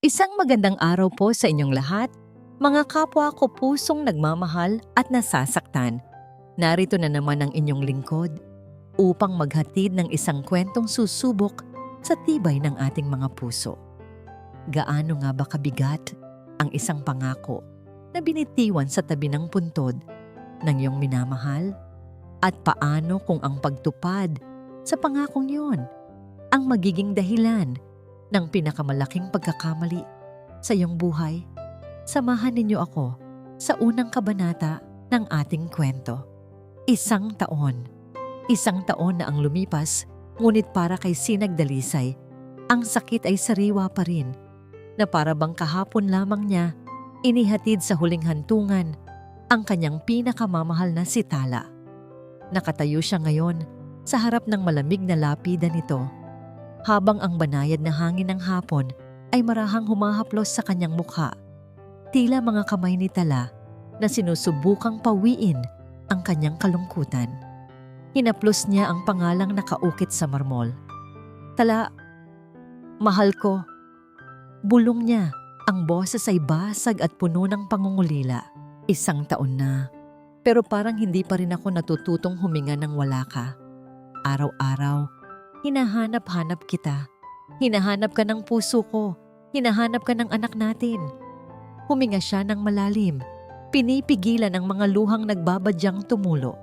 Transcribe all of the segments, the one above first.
Isang magandang araw po sa inyong lahat, mga kapwa ko pusong nagmamahal at nasasaktan. Narito na naman ang inyong lingkod upang maghatid ng isang kwentong susubok sa tibay ng ating mga puso. Gaano nga ba kabigat ang isang pangako na binitiwan sa tabi ng puntod ng iyong minamahal? At paano kung ang pagtupad sa pangakong yon ang magiging dahilan ng pinakamalaking pagkakamali sa iyong buhay? Samahan ninyo ako sa unang kabanata ng ating kwento. Isang taon. Isang taon na ang lumipas, ngunit para kay Sinag Dalisay, ang sakit ay sariwa pa rin, na para bang kahapon lamang niya inihatid sa huling hantungan ang kanyang pinakamamahal na si Tala. Nakatayo siya ngayon sa harap ng malamig na lapida nito, habang ang banayad na hangin ng hapon ay marahang humahaplos sa kanyang mukha. Tila mga kamay ni Tala na sinusubukang pawiin ang kanyang kalungkutan. Hinaplos niya ang pangalang nakaukit sa marmol. Tala, mahal ko. Bulong niya, ang boses ay basag at puno ng pangungulila. Isang taon na, pero parang hindi pa rin ako natututong huminga nang wala ka. Araw-araw, hinahanap-hanap kita. Hinahanap ka ng puso ko. Hinahanap ka ng anak natin. Huminga siya ng malalim. Pinipigilan ang mga luhang nagbabadyang tumulo.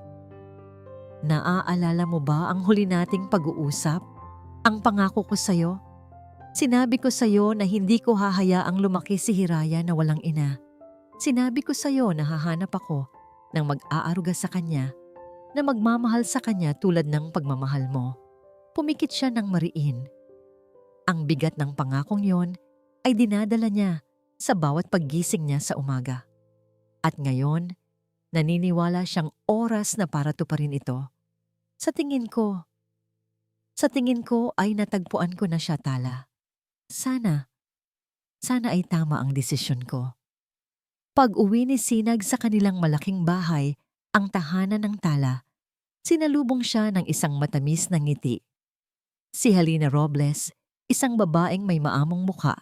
Naaalala mo ba ang huli nating pag-uusap? Ang pangako ko sa'yo? Sinabi ko sa'yo na hindi ko hahayaang lumaki si Hiraya na walang ina. Sinabi ko sa'yo na hahanap ako ng mag-aaruga sa kanya, na magmamahal sa kanya tulad ng pagmamahal mo. Pumikit siya ng mariin. Ang bigat ng pangakong yon ay dinadala niya sa bawat paggising niya sa umaga. At ngayon, naniniwala siyang oras na para tuparin ito. Sa tingin ko ay natagpuan ko na siya, Tala. Sana ay tama ang desisyon ko. Pag-uwi ni Sinag sa kanilang malaking bahay, ang tahanan ng Tala, sinalubong siya ng isang matamis na ngiti. Si Halina Robles, isang babaeng may maamong mukha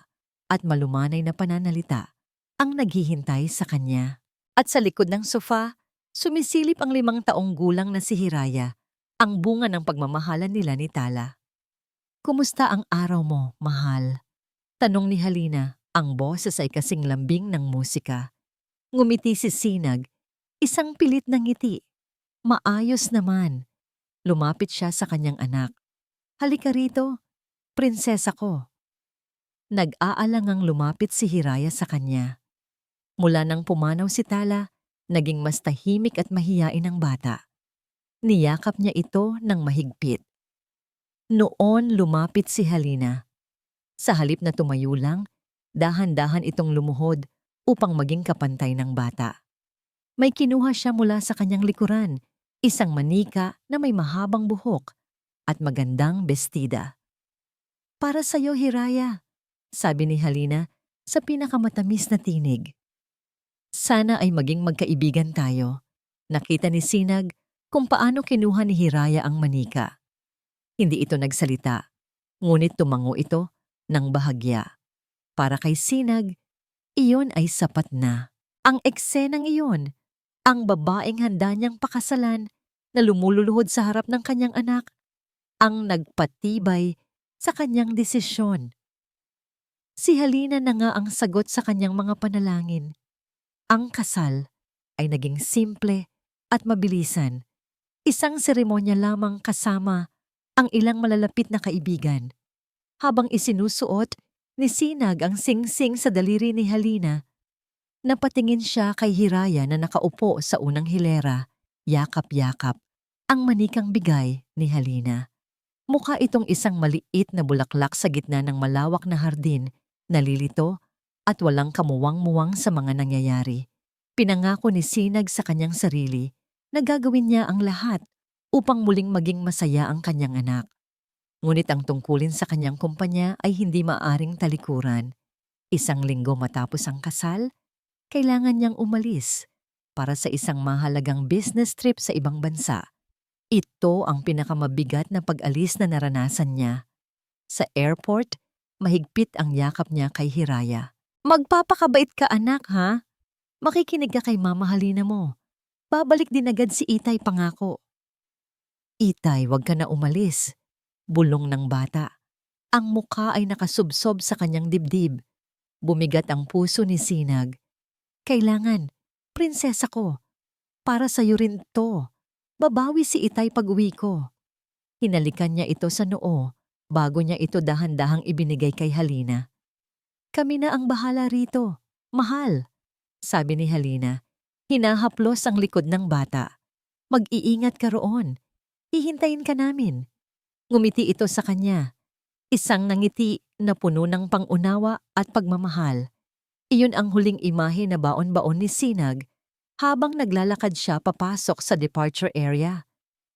at malumanay na pananalita, ang naghihintay sa kanya. At sa likod ng sofa, sumisilip ang 5 taong gulang na si Hiraya, ang bunga ng pagmamahalan nila ni Tala. Kumusta ang araw mo, mahal? Tanong ni Halina, ang boses ay kasing lambing ng musika. Ngumiti si Sinag, isang pilit na ngiti. Maayos naman. Lumapit siya sa kanyang anak. Halika rito, prinsesa ko. Nag-aalangang lumapit si Hiraya sa kanya. Mula nang pumanaw si Tala, naging mas tahimik at mahiyain ang bata. Niyakap niya ito ng mahigpit. Noon lumapit si Halina. Sa halip na tumayo lang, dahan-dahan itong lumuhod upang maging kapantay ng bata. May kinuha siya mula sa kanyang likuran, isang manika na may mahabang buhok at magandang bestida. Para sa'yo, Hiraya, sabi ni Halina sa pinakamatamis na tinig. Sana ay maging magkaibigan tayo. Nakita ni Sinag kung paano kinuha ni Hiraya ang manika. Hindi ito nagsalita, ngunit tumango ito ng bahagya. Para kay Sinag, iyon ay sapat na. Ang eksenang iyon, ang babaeng handa niyang pakasalan na lumululuhod sa harap ng kanyang anak, ang nagpatibay sa kanyang desisyon. Si Halina na nga ang sagot sa kanyang mga panalangin. Ang kasal ay naging simple at mabilisan. Isang seremonya lamang kasama ang ilang malalapit na kaibigan. Habang isinusuot ni Sinag ang singsing sa daliri ni Halina, napatingin siya kay Hiraya na nakaupo sa unang hilera, yakap-yakap ang manikang bigay ni Halina. Mukha itong isang maliit na bulaklak sa gitna ng malawak na hardin, nalilito at walang kamuwang-muwang sa mga nangyayari. Pinangako ni Sinag sa kanyang sarili na gagawin niya ang lahat upang muling maging masaya ang kanyang anak. Ngunit ang tungkulin sa kanyang kumpanya ay hindi maaring talikuran. Isang linggo matapos ang kasal, kailangan niyang umalis para sa isang mahalagang business trip sa ibang bansa. Ito ang pinakamabigat na pag-alis na naranasan niya. Sa airport, Mahigpit ang yakap niya kay Hiraya. Magpapakabait ka anak ha? Makikinig ka kay Mama Halina mo. Babalik din agad si Itay pangako. Itay, wag ka na umalis. Bulong ng bata. Ang mukha ay nakasubsob sa kanyang dibdib. Bumigat ang puso ni Sinag. Kailangan, prinsesa ko. Para sa'yo rin to. Babawi si Itay pag-uwi ko. Hinalikan niya ito sa noo bago niya ito dahan-dahang ibinigay kay Halina. Kami na ang bahala rito. Mahal, sabi ni Halina. Hinahaplos ang likod ng bata. Mag-iingat ka roon. Hihintayin ka namin. Ngumiti ito sa kanya. Isang nangiti na puno ng pangunawa at pagmamahal. Iyon ang huling imahe na baon-baon ni Sinag habang naglalakad siya papasok sa departure area.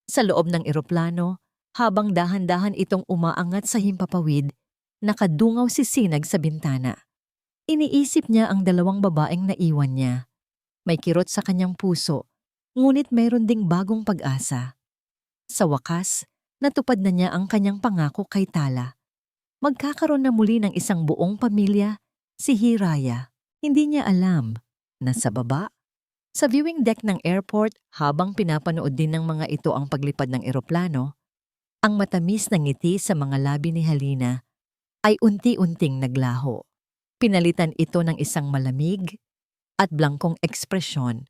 Sa loob ng eroplano, habang dahan-dahan itong umaangat sa himpapawid, nakadungaw si Sinag sa bintana. Iniisip niya ang dalawang babaeng naiwan niya. May kirot sa kanyang puso, ngunit mayroon ding bagong pag-asa. Sa wakas, natupad na niya ang kanyang pangako kay Tala. Magkakaroon na muli ng isang buong pamilya, si Hiraya. Hindi niya alam na sa baba, sa viewing deck ng airport habang pinapanood din ng mga ito ang paglipad ng eroplano, ang matamis na ngiti sa mga labi ni Halina ay unti-unting naglaho. Pinalitan ito ng isang malamig at blangkong ekspresyon.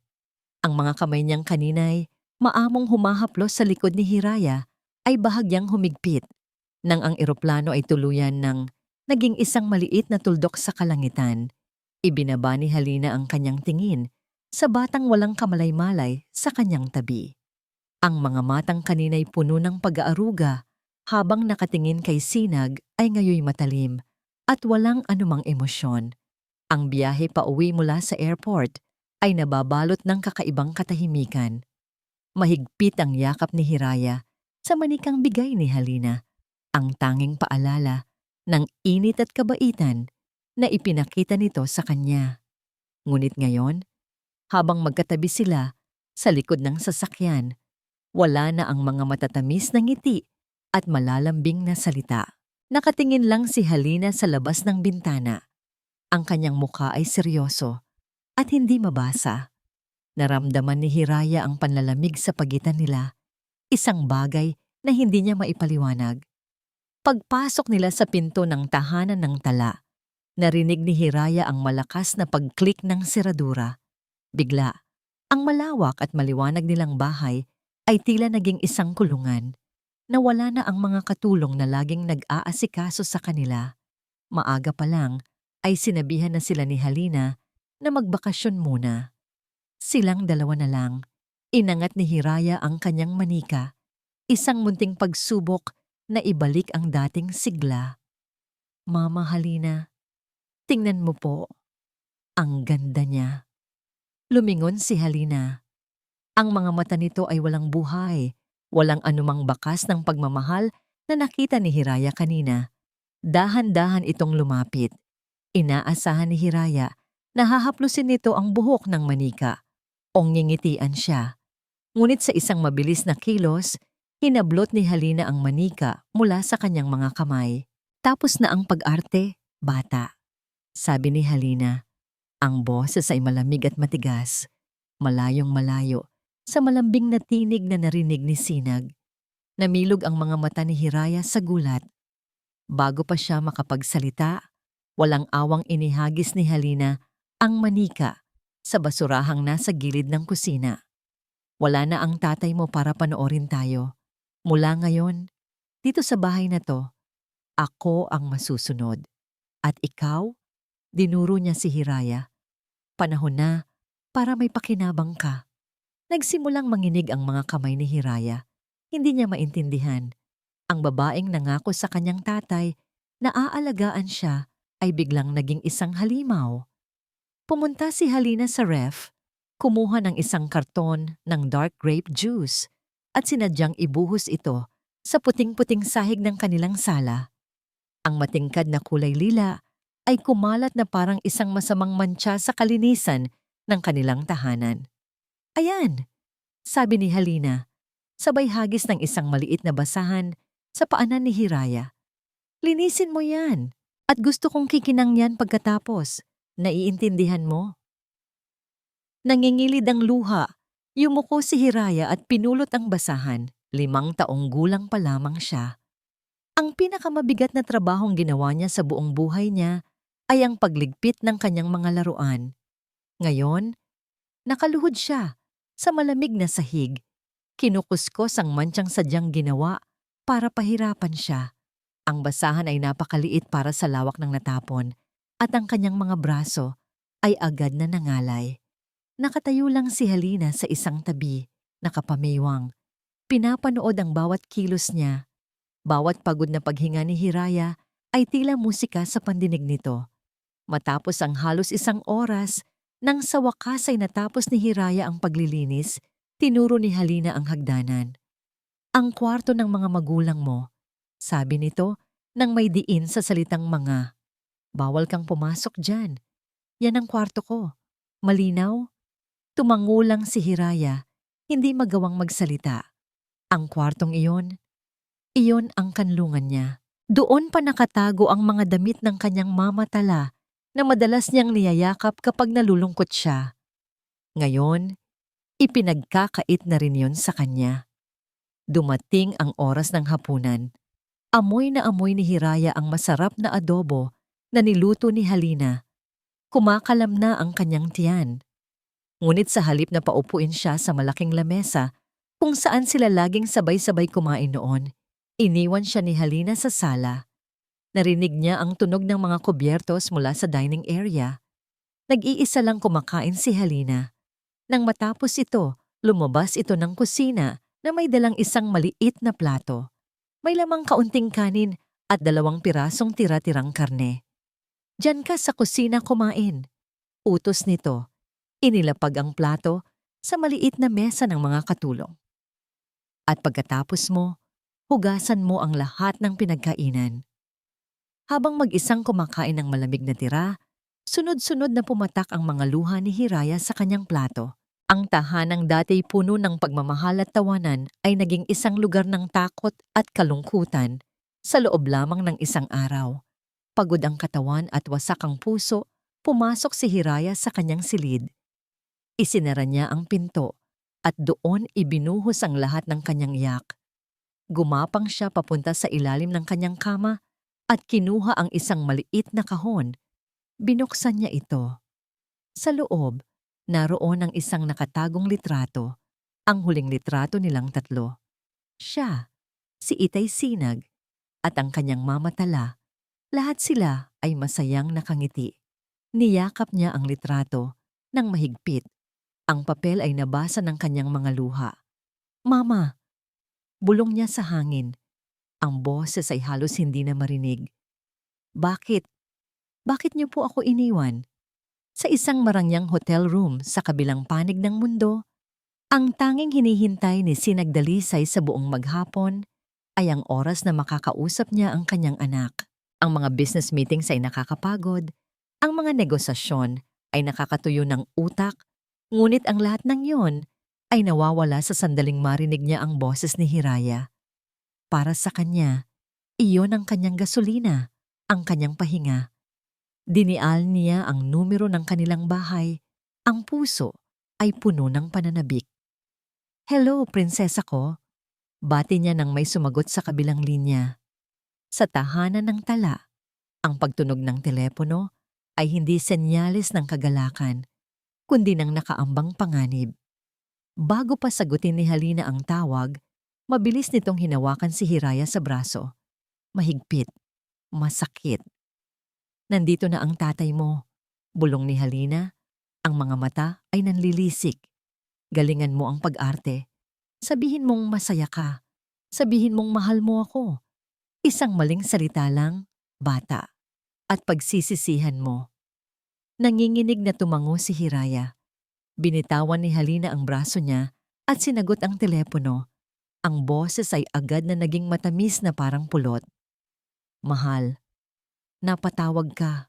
Ang mga kamay niyang kaninay, maamong humahaplos sa likod ni Hiraya, ay bahagyang humigpit nang ang eroplano ay tuluyan ng naging isang maliit na tuldok sa kalangitan. Ibinaba ni Halina ang kanyang tingin sa batang walang kamalay-malay sa kanyang tabi. Ang mga matang kaninay puno ng pag-aaruga habang nakatingin kay Sinag ay ngayoy matalim at walang anumang emosyon. Ang biyahe pauwi mula sa airport ay nababalot ng kakaibang katahimikan. Mahigpit ang yakap ni Hiraya sa manikang bigay ni Halina, ang tanging paalala ng init at kabaitan na ipinakita nito sa kanya. Ngunit ngayon, habang magkatabi sila sa likod ng sasakyan, wala na ang mga matatamis na ngiti at malalambing na salita. Nakatingin lang si Halina sa labas ng bintana. Ang kanyang mukha ay seryoso at hindi mabasa. Naramdaman ni Hiraya ang panlalamig sa pagitan nila, isang bagay na hindi niya maipaliwanag. Pagpasok nila sa pinto ng tahanan ng Tala, narinig ni Hiraya ang malakas na pag-click ng seradura. Bigla, ang malawak at maliwanag nilang bahay ay tila naging isang kulungan. Nawala na ang mga katulong na laging nag-aasikaso sa kanila. Maaga pa lang ay sinabihan na sila ni Halina na magbakasyon muna. Silang dalawa na lang. Inangat ni Hiraya ang kanyang manika, isang munting pagsubok na ibalik ang dating sigla. Mama Halina, tingnan mo po. Ang ganda niya. Lumingon si Halina. Ang mga mata nito ay walang buhay, walang anumang bakas ng pagmamahal na nakita ni Hiraya kanina. Dahan-dahan itong lumapit. Inaasahan ni Hiraya na hahaplusin nito ang buhok ng manika. Ngingitian siya. Ngunit sa isang mabilis na kilos, hinablot ni Halina ang manika mula sa kanyang mga kamay. Tapos na ang pag-arte, bata. Sabi ni Halina. Ang boses ay malamig at matigas. Malayong malayo sa malambing na tinig na narinig ni Sinag. Namilog ang mga mata ni Hiraya sa gulat. Bago pa siya makapagsalita, walang awang inihagis ni Halina ang manika sa basurahang nasa gilid ng kusina. Wala na ang tatay mo para panoorin tayo. Mula ngayon, dito sa bahay na to, ako ang masusunod. At ikaw, dinuro niya si Hiraya. Panahon na para may pakinabang ka. Nagsimulang manginig ang mga kamay ni Hiraya. Hindi niya maintindihan. Ang babaeng nangako sa kanyang tatay na aalagaan siya ay biglang naging isang halimaw. Pumunta si Halina sa ref, kumuha ng isang karton ng dark grape juice at sinadyang ibuhos ito sa puting-puting sahig ng kanilang sala. Ang matingkad na kulay lila ay kumalat na parang isang masamang mantsa sa kalinisan ng kanilang tahanan. Ayan, sabi ni Halina, sabay hagis ng isang maliit na basahan sa paanan ni Hiraya. Linisin mo yan At gusto kong kikinangyan pagkatapos. Naiintindihan mo? Nangingilid ang luha. Yumuko si Hiraya at pinulot ang basahan. 5 taong gulang pa lamang siya. Ang pinakamabigat na trabahong ginawa niya sa buong buhay niya ay ang pagligpit ng kanyang mga laruan. Ngayon, nakaluhod siya sa malamig na sahig. Kinukuskos ang mantsang sadyang ginawa para pahirapan siya. Ang basahan ay napakaliit para sa lawak ng natapon at ang kanyang mga braso ay agad na nangalay. Nakatayo lang si Halina sa isang tabi, nakapamiwang. Pinapanood ang bawat kilos niya. Bawat pagod na paghinga ni Hiraya ay tila musika sa pandinig nito. Matapos ang halos 1 oras, nang sa wakas ay natapos ni Hiraya ang paglilinis, tinuro ni Halina ang hagdanan. Ang kwarto ng mga magulang mo, sabi nito nang may diin sa salitang mga. Bawal kang pumasok dyan. Yan ang kwarto ko. Malinaw? Tumangulang si Hiraya, hindi magawang magsalita. Ang kwartong iyon ang kanlungan niya. Doon pa nakatago ang mga damit ng kanyang mamatala na madalas niyang niyayakap kapag nalulungkot siya. Ngayon, ipinagkakait na rin yon sa kanya. Dumating ang oras ng hapunan. Amoy na amoy ni Hiraya ang masarap na adobo na niluto ni Halina. Kumakalam na ang kanyang tiyan. Ngunit sa halip na paupuin siya sa malaking lamesa kung saan sila laging sabay-sabay kumain noon, iniwan siya ni Halina sa sala. Narinig niya ang tunog ng mga kubyertos mula sa dining area. Nag-iisa lang kumakain si Halina. Nang matapos ito, lumabas ito ng kusina na may dalang isang maliit na plato. May lamang kaunting kanin at 2 pirasong tira-tirang karne. Diyan ka sa kusina kumain. Utos nito. Inilapag ang plato sa maliit na mesa ng mga katulong. At pagkatapos mo, hugasan mo ang lahat ng pinagkainan. Habang mag-isang kumakain ng malamig na tira, sunod-sunod na pumatak ang mga luha ni Hiraya sa kanyang plato. Ang tahanang dati puno ng pagmamahal at tawanan ay naging isang lugar ng takot at kalungkutan sa loob lamang ng 1 araw. Pagod ang katawan at wasak ang puso, pumasok si Hiraya sa kanyang silid. Isinara niya ang pinto at doon ibinuhos ang lahat ng kanyang iyak. Gumapang siya papunta sa ilalim ng kanyang kama at kinuha ang isang maliit na kahon. Binuksan niya ito. Sa loob, naroon ang isang nakatagong litrato, ang huling litrato nilang 3. Siya, si Itay Sinag, at ang kanyang mamatala. Lahat sila ay masayang nakangiti. Niyakap niya ang litrato ng mahigpit. Ang papel ay nabasa ng kanyang mga luha. Mama! Bulong niya sa hangin. Ang boses ay halos hindi na marinig. Bakit? Bakit niyo po ako iniwan? Sa isang marangyang hotel room sa kabilang panig ng mundo, ang tanging hinihintay ni Sinag Dalisay sa buong maghapon ay ang oras na makakausap niya ang kanyang anak. Ang mga business meetings ay nakakapagod, ang mga negosasyon ay nakakatuyo ng utak, ngunit ang lahat ng yon ay nawawala sa sandaling marinig niya ang boses ni Hiraya. Para sa kanya, iyon ang kanyang gasolina, ang kanyang pahinga. Dinial niya ang numero ng kanilang bahay. Ang puso ay puno ng pananabik. Hello, prinsesa ko. Bati niya nang may sumagot sa kabilang linya. Sa tahanan ng tala, ang pagtunog ng telepono ay hindi senyales ng kagalakan, kundi ng nakaambang panganib. Bago pa sagutin ni Halina ang tawag, mabilis nitong hinawakan si Hiraya sa braso. Mahigpit, masakit. Nandito na ang tatay mo, bulong ni Halina. Ang mga mata ay nanlilisik. Galingan mo ang pag-arte. Sabihin mong masaya ka. Sabihin mong mahal mo ako. Isang maling salita lang, bata. At pagsisisihan mo. Nanginginig na tumango si Hiraya. Binitawan ni Halina ang braso niya at sinagot ang telepono. Ang boses ay agad na naging matamis na parang pulot. Mahal, napatawag ka.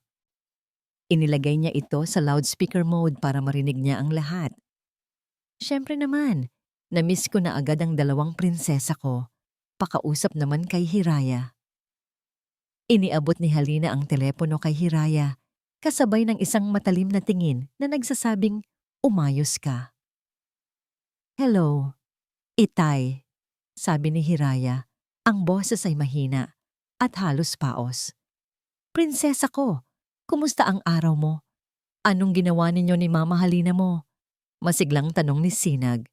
Inilagay niya ito sa loudspeaker mode para marinig niya ang lahat. Siyempre naman, namiss ko na agad ang 2 prinsesa ko. Pakausap naman kay Hiraya. Iniabot ni Halina ang telepono kay Hiraya, kasabay ng isang matalim na tingin na nagsasabing, "Umayos ka." "Hello, Itay," sabi ni Hiraya. Ang boses ay mahina at halos paos. "Prinsesa ko, kumusta ang araw mo? Anong ginawa ninyo ni Mama Halina mo?" Masiglang tanong ni Sinag.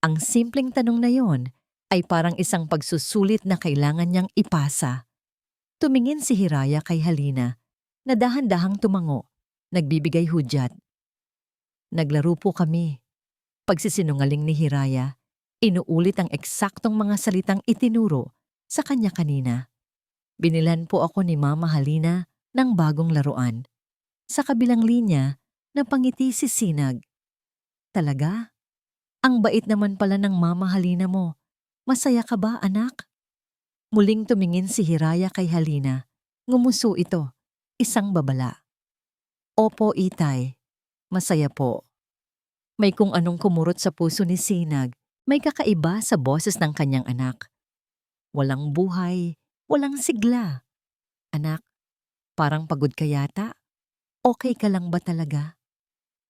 Ang simpleng tanong na yon ay parang isang pagsusulit na kailangan niyang ipasa. Tumingin si Hiraya kay Halina na dahan-dahang tumango, nagbibigay hudyat. "Naglaro po kami." Pagsisinungaling ni Hiraya, inuulit ang eksaktong mga salitang itinuro sa kanya kanina. "Binilan po ako ni Mama Halina ng bagong laruan." Sa kabilang linya, napangiti si Sinag. "Talaga? Ang bait naman pala ng Mama Halina mo. Masaya ka ba, anak?" Muling tumingin si Hiraya kay Halina. Ngumuso ito, isang babala. "Opo, Itay. Masaya po." May kung anong kumurot sa puso ni Sinag. May kakaiba sa boses ng kanyang anak. Walang buhay, walang sigla. "Anak, parang pagod ka yata. Okay ka lang ba talaga?"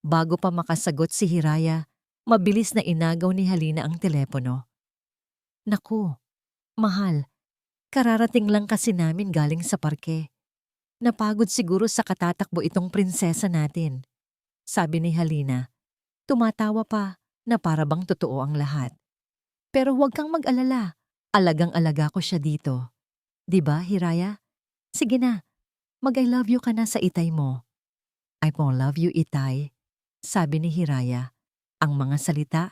Bago pa makasagot si Hiraya, mabilis na inagaw ni Halina ang telepono. "Naku, mahal, kararating lang kasi namin galing sa parke. Napagod siguro sa katatakbo itong prinsesa natin," sabi ni Halina. Tumatawa pa na para bang totoo ang lahat. "Pero huwag kang mag-alala, alagang-alaga ko siya dito. 'Di ba, Hiraya? Sige na, mag-I love you ka na sa itay mo." "I won't love you, Itay," sabi ni Hiraya. Ang mga salita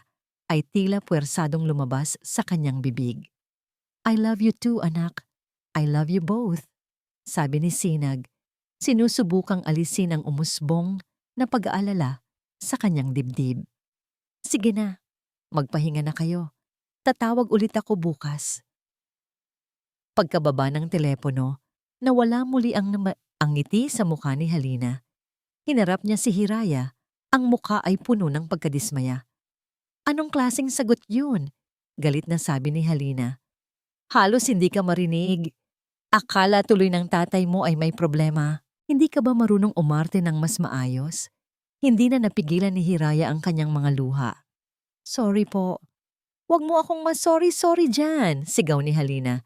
ay tila puwersadong lumabas sa kanyang bibig. "I love you too, anak. I love you both," sabi ni Sinag, sinusubukang alisin ang umusbong na pag-aalala sa kanyang dibdib. "Sige na, magpahinga na kayo. Tatawag ulit ako bukas." Pagkababa ng telepono, nawala muli ang ngiti sa mukha ni Halina. Hinarap niya si Hiraya, ang mukha ay puno ng pagkadismaya. "Anong klaseng sagot yun?" Galit na sabi ni Halina. "Halos hindi ka marinig. Akala tuloy ng tatay mo ay may problema. Hindi ka ba marunong umarte ng mas maayos?" Hindi na napigilan ni Hiraya ang kanyang mga luha. "Sorry po." "Huwag mo akong mas-sorry-sorry dyan," sigaw ni Halina.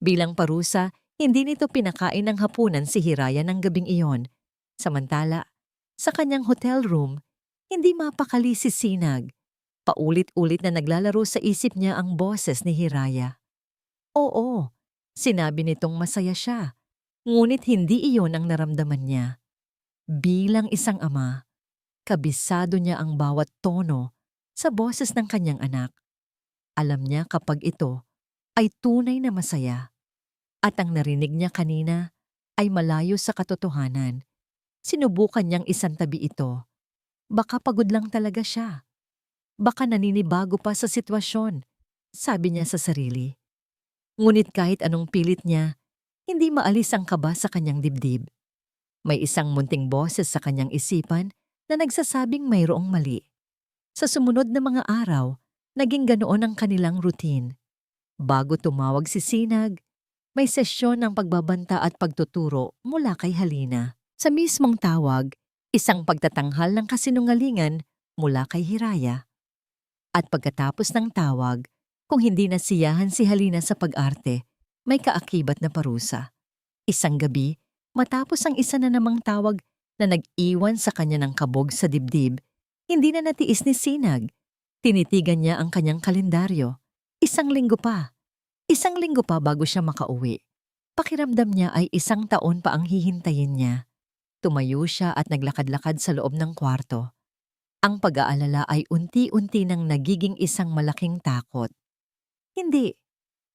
Bilang parusa, hindi nito pinakain ng hapunan si Hiraya ng gabing iyon. Samantala, sa kanyang hotel room, hindi mapakali si Sinag. Paulit-ulit na naglalaro sa isip niya ang boses ni Hiraya. Oo, sinabi nitong masaya siya, ngunit hindi iyon ang naramdaman niya. Bilang isang ama, kabisado niya ang bawat tono sa boses ng kanyang anak. Alam niya kapag ito ay tunay na masaya. At ang narinig niya kanina ay malayo sa katotohanan. Sinubukan niyang isantabi ito. Baka pagod lang talaga siya. Baka naninibago pa sa sitwasyon, sabi niya sa sarili. Ngunit kahit anong pilit niya, hindi maalis ang kaba sa kanyang dibdib. May isang munting boses sa kanyang isipan na nagsasabing mayroong mali. Sa sumunod na mga araw, naging ganoon ang kanilang routine. Bago tumawag si Sinag, may sesyon ng pagbabanta at pagtuturo mula kay Halina. Sa mismong tawag, isang pagtatanghal ng kasinungalingan mula kay Hiraya. At pagkatapos ng tawag, kung hindi nasiyahan si Halina sa pag-arte, may kaakibat na parusa. Isang gabi, matapos ang isa na namang tawag na nag-iwan sa kanya ng kabog sa dibdib, hindi na natiis ni Sinag. Tinitigan niya ang kanyang kalendaryo. Isang linggo pa bago siya makauwi. Pakiramdam niya ay 1 taon pa ang hihintayin niya. Tumayo siya at naglakad-lakad sa loob ng kwarto. Ang pag-aalala ay unti-unti nang nagiging isang malaking takot.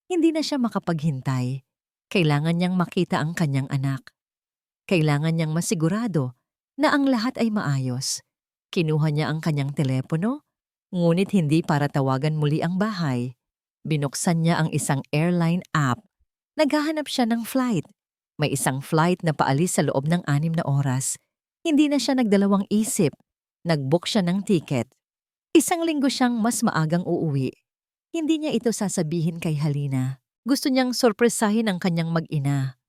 Hindi na siya makapaghintay. Kailangan niyang makita ang kanyang anak. Kailangan niyang masigurado na ang lahat ay maayos. Kinuha niya ang kanyang telepono, ngunit hindi para tawagan muli ang bahay. Binuksan niya ang isang airline app. Naghahanap siya ng flight. May isang flight na paalis sa loob ng 6 na oras. Hindi na siya nagdalawang isip. Nag-book siya ng ticket. 1 linggo siyang mas maagang uuwi. Hindi niya ito sasabihin kay Halina. Gusto niyang sorpresahin ang kanyang mag-ina.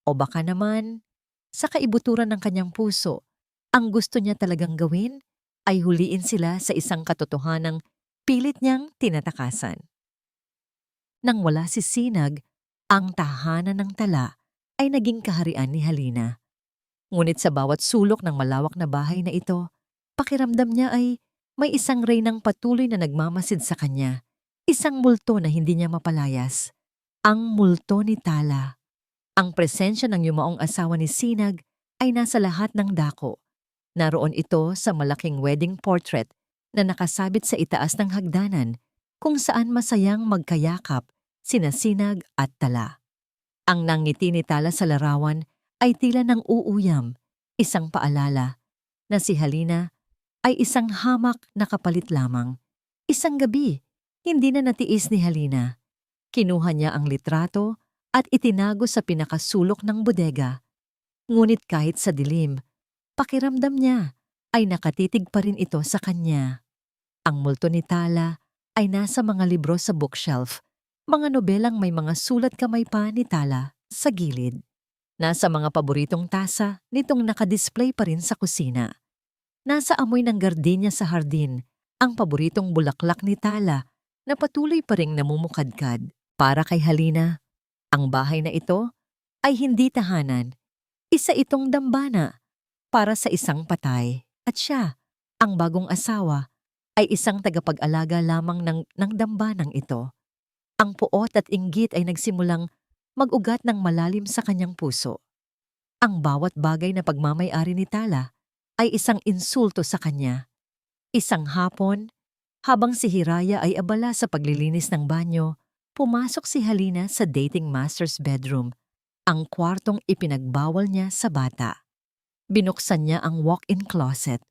O baka naman, sa kaibuturan ng kanyang puso, ang gusto niya talagang gawin ay huliin sila sa isang katotohanang pilit niyang tinatakasan. Nang wala si Sinag, ang tahanan ng tala ay naging kaharian ni Halina. Ngunit sa bawat sulok ng malawak na bahay na ito, pakiramdam niya ay may isang reynang patuloy na nagmamasid sa kanya. Isang multo na hindi niya mapalayas. Ang multo ni Tala. Ang presensya ng yumaong asawa ni Sinag ay nasa lahat ng dako. Naroon ito sa malaking wedding portrait na nakasabit sa itaas ng hagdanan kung saan masayang magkayakap sina Sinag at Tala. Ang nangiti ni Tala sa larawan ay tila ng uuyam, isang paalala na si Halina ay isang hamak na kapalit lamang. Isang gabi, hindi na natiis ni Halina. Kinuha niya ang litrato at itinago sa pinakasulok ng bodega. Ngunit kahit sa dilim, pakiramdam niya ay nakatitig pa rin ito sa kanya. Ang multo ni Tala ay nasa mga libro sa bookshelf, mga nobelang may mga sulat kamay pa ni Tala sa gilid. Nasa mga paboritong tasa nitong nakadisplay pa rin sa kusina. Nasa amoy ng gardenya sa hardin, ang paboritong bulaklak ni Tala na patuloy pa ring namumukadkad. Para kay Halina, ang bahay na ito ay hindi tahanan. Isa itong dambana para sa isang patay. At siya, ang bagong asawa, ay isang tagapag-alaga lamang ng dambanang ito. Ang puot at inggit ay nagsimulang mag-ugat ng malalim sa kanyang puso. Ang bawat bagay na pagmamay-ari ni Tala ay isang insulto sa kanya. Isang hapon, habang si Hiraya ay abala sa paglilinis ng banyo, pumasok si Halina sa dating master's bedroom, ang kwartong ipinagbawal niya sa bata. Binuksan niya ang walk-in closet.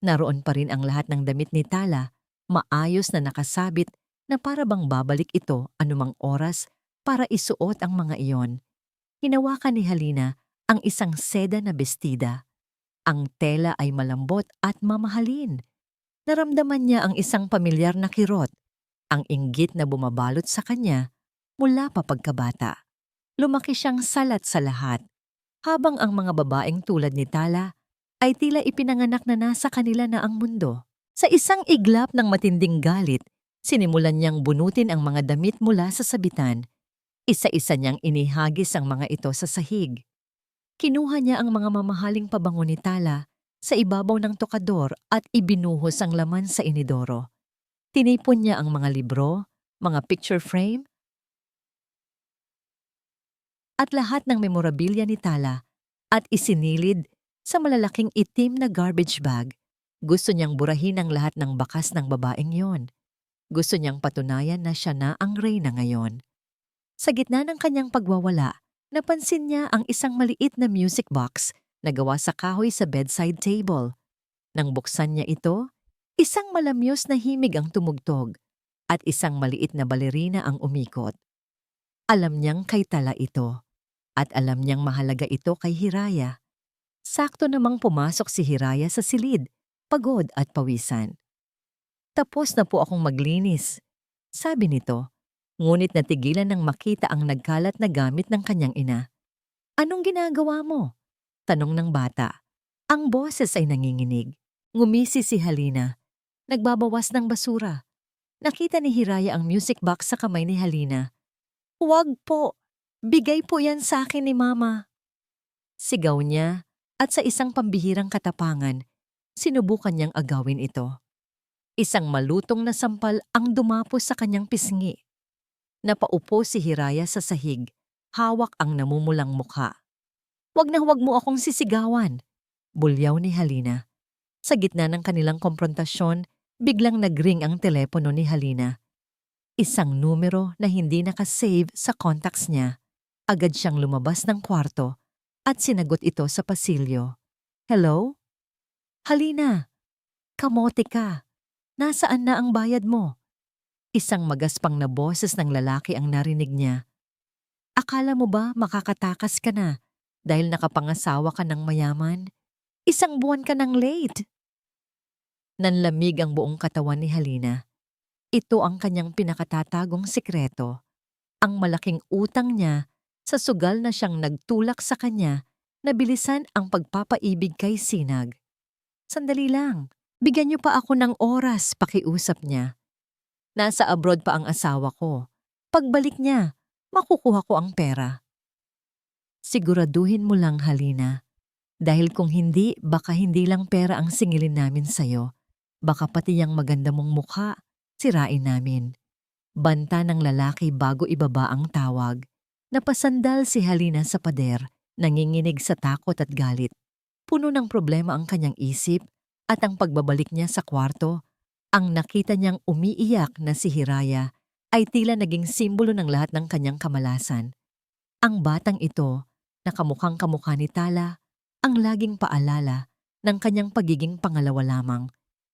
Naroon pa rin ang lahat ng damit ni Tala, maayos na nakasabit na para bang babalik ito anumang oras para isuot ang mga iyon. Hinawakan ni Halina ang isang seda na bestida. Ang tela ay malambot at mamahalin. Naramdaman niya ang isang pamilyar na kirot, ang inggit na bumabalot sa kanya mula pa pagkabata. Lumaki siyang salat sa lahat, habang ang mga babaeng tulad ni Tala ay tila ipinanganak na nasa kanila na ang mundo. Sa isang iglap ng matinding galit, sinimulan niyang bunutin ang mga damit mula sa sabitan. Isa-isa niyang inihagis ang mga ito sa sahig. Kinuha niya ang mga mamahaling pabango ni Tala sa ibabaw ng tokador at ibinuhos ang laman sa inidoro. Tinipon niya ang mga libro, mga picture frame, at lahat ng memorabilia ni Tala at isinilid sa malalaking itim na garbage bag. Gusto niyang burahin ang lahat ng bakas ng babaeng yon. Gusto niyang patunayan na siya na ang reyna ngayon. Sa gitna ng kanyang pagwawala, napansin niya ang isang maliit na music box na gawa sa kahoy sa bedside table. Nang buksan niya ito, isang malamyos na himig ang tumugtog at isang maliit na balerina ang umikot. Alam niyang kay Tala ito at alam niyang mahalaga ito kay Hiraya. Sakto namang pumasok si Hiraya sa silid, pagod at pawisan. "Tapos na po akong maglinis," sabi nito, ngunit natigilan nang makita ang nagkalat na gamit ng kanyang ina. "Anong ginagawa mo?" tanong ng bata. Ang boses ay nanginginig. Ngumisi si Halina. Nagbabawas ng basura. Nakita ni Hiraya ang music box sa kamay ni Halina. "Huwag po! Bigay po yan sa akin ni Mama!" Sigaw niya at sa isang pambihirang katapangan, sinubukan niyang agawin ito. Isang malutong na sampal ang dumapos sa kanyang pisngi. Napaupo si Hiraya sa sahig, hawak ang namumulang mukha. "Huwag na huwag mo akong sisigawan," bulyaw ni Halina. Sa gitna ng kanilang komprontasyon, biglang nagring ang telepono ni Halina. Isang numero na hindi nakasave sa contacts niya. Agad siyang lumabas ng kwarto at sinagot ito sa pasilyo. "Hello? Halina, kamote ka. Nasaan na ang bayad mo?" Isang magaspang na boses ng lalaki ang narinig niya. "Akala mo ba makakatakas ka na dahil nakapangasawa ka ng mayaman? Isang buwan ka nang late." Nanlamig ang buong katawan ni Halina. Ito ang kanyang pinakatatagong sikreto. Ang malaking utang niya Sa sugal na siyang nagtulak sa kanya, nabilisan ang pagpapaibig kay Sinag. Sandali lang, bigyan niyo pa ako ng oras, pakiusap niya. Nasa abroad pa ang asawa ko. Pagbalik niya, makukuha ko ang pera. Siguraduhin mo lang, Halina. Dahil kung hindi, baka hindi lang pera ang singilin namin sa'yo. Baka pati yung maganda mong mukha, sirain namin. Banta ng lalaki bago ibaba ang tawag. Napasandal si Halina sa pader, nanginginig sa takot at galit. Puno ng problema ang kanyang isip at ang pagbabalik niya sa kwarto, ang nakita niyang umiiyak na si Hiraya ay tila naging simbolo ng lahat ng kanyang kamalasan. Ang batang ito, nakamukhang kamukha ni Tala, ang laging paalala ng kanyang pagiging pangalawa lamang.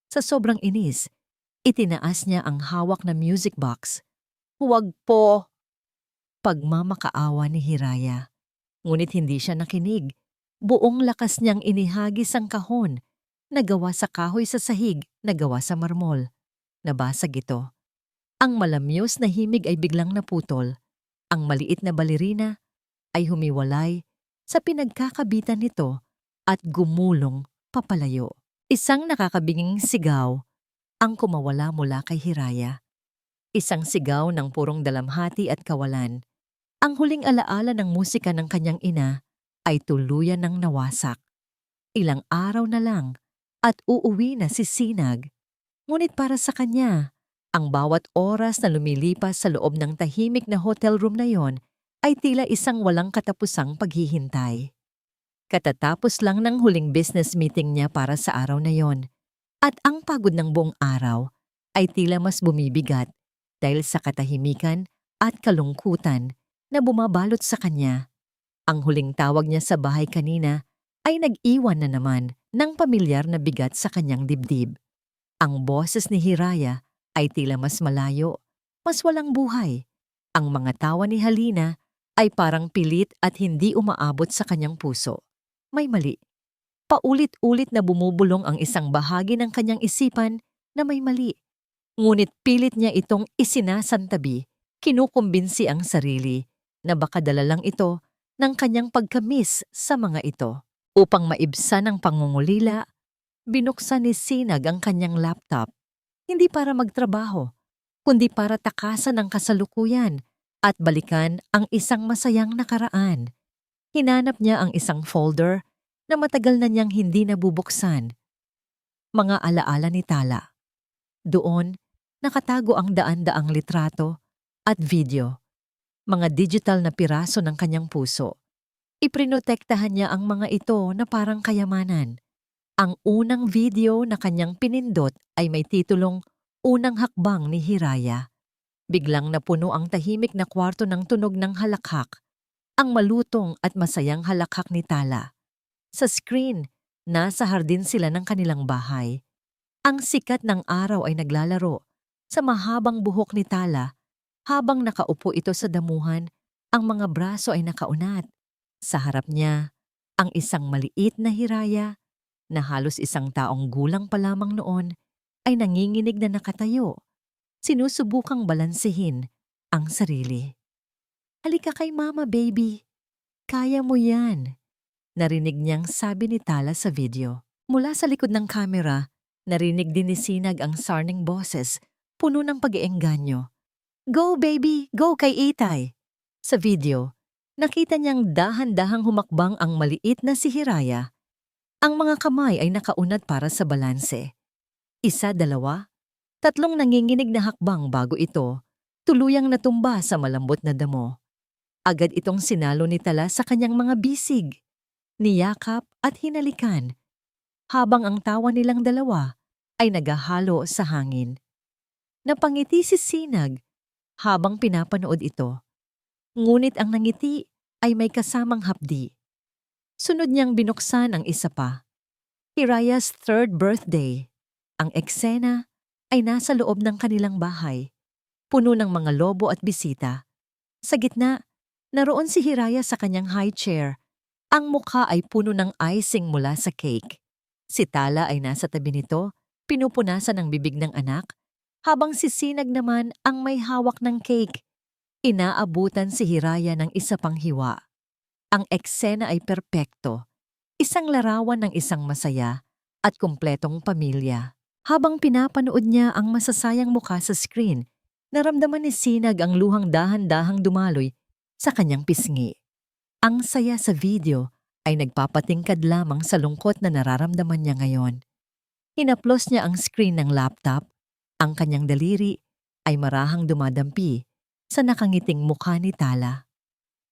Sa sobrang inis, itinaas niya ang hawak na music box. Huwag po! Pagmamakaawa ni Hiraya. Ngunit hindi siya nakinig. Buong lakas niyang inihagis ang kahon, nagawa sa kahoy sa sahig, nagawa sa marmol. Nabasag ito. Ang malamyos na himig ay biglang naputol. Ang maliit na balerina ay humiwalay sa pinagkakabitan nito at gumulong papalayo. Isang nakakabinging sigaw ang kumawala mula kay Hiraya. Isang sigaw ng purong dalamhati at kawalan. Ang huling alaala ng musika ng kanyang ina ay tuluyan ng nawasak. Ilang araw na lang at uuwi na si Sinag. Ngunit para sa kanya, ang bawat oras na lumilipas sa loob ng tahimik na hotel room na yon ay tila isang walang katapusang paghihintay. Katatapos lang ng huling business meeting niya para sa araw na yon, at ang pagod ng buong araw ay tila mas bumibigat dahil sa katahimikan at kalungkutan na bumabalot sa kanya. Ang huling tawag niya sa bahay kanina ay nag-iwan na naman ng pamilyar na bigat sa kanyang dibdib. Ang boses ni Hiraya ay tila mas malayo, mas walang buhay. Ang mga tawa ni Halina ay parang pilit at hindi umaabot sa kanyang puso. May mali. Paulit-ulit na bumubulong ang isang bahagi ng kanyang isipan na may mali. Ngunit pilit niya itong isinasantabi, kinukumbinsi ang sarili na baka dala lang ito ng kanyang pagkamis sa mga ito. Upang maibsan ang pangungulila, binuksan ni Sinag ang kanyang laptop, hindi para magtrabaho, kundi para takasan ang kasalukuyan at balikan ang isang masayang nakaraan. Hinanap niya ang isang folder na matagal na niyang hindi nabubuksan. Mga alaala ni Tala. Doon, nakatago ang daan-daang litrato at video. Mga digital na piraso ng kanyang puso. Iprinotektahan niya ang mga ito na parang kayamanan. Ang unang video na kanyang pinindot ay may titulong Unang Hakbang ni Hiraya. Biglang napuno ang tahimik na kwarto ng tunog ng halakhak, ang malutong at masayang halakhak ni Tala. Sa screen, nasa hardin sila ng kanilang bahay. Ang sikat ng araw ay naglalaro sa mahabang buhok ni Tala. Habang nakaupo ito sa damuhan, ang mga braso ay nakaunat. Sa harap niya, ang isang maliit na Hiraya na halos isang taong gulang pa lamang noon ay nanginginig na nakatayo. Sinusubukang balansehin ang sarili. Halika kay mama, baby. Kaya mo yan. Narinig niyang sabi ni Tala sa video. Mula sa likod ng kamera, narinig din ni Sinag ang sarning boses, puno ng pag-iengganyo. Go baby, go kay Itay. Sa video, nakita niyang dahan-dahang humakbang ang maliit na si Hiraya. Ang mga kamay ay nakaunat para sa balanse. Isa, dalawa, tatlong nanginginig na hakbang bago ito, tuluyang natumba sa malambot na damo. Agad itong sinalo ni Tala sa kanyang mga bisig, niyakap at hinalikan, habang ang tawa nilang dalawa ay nagahalo sa hangin. Napangiti si Sinag habang pinapanood ito. Ngunit ang nangiti ay may kasamang hapdi. Sunod niyang binuksan ang isa pa. Hiraya's third birthday. Ang eksena ay nasa loob ng kanilang bahay, puno ng mga lobo at bisita. Sa gitna, naroon si Hiraya sa kanyang high chair. Ang mukha ay puno ng icing mula sa cake. Si Tala ay nasa tabi nito, pinupunasan ang bibig ng anak, habang si Sinag naman ang may hawak ng cake. Inaabutan si Hiraya ng isa pang hiwa. Ang eksena ay perpekto, isang larawan ng isang masaya at kumpletong pamilya. Habang pinapanood niya ang masasayang mukha sa screen, naramdaman ni Sinag ang luhang dahan-dahang dumaloy sa kanyang pisngi. Ang saya sa video ay nagpapatingkad lamang sa lungkot na nararamdaman niya ngayon. Hinaplos niya ang screen ng laptop, ang kanyang daliri ay marahang dumadampi sa nakangiting mukha ni Tala.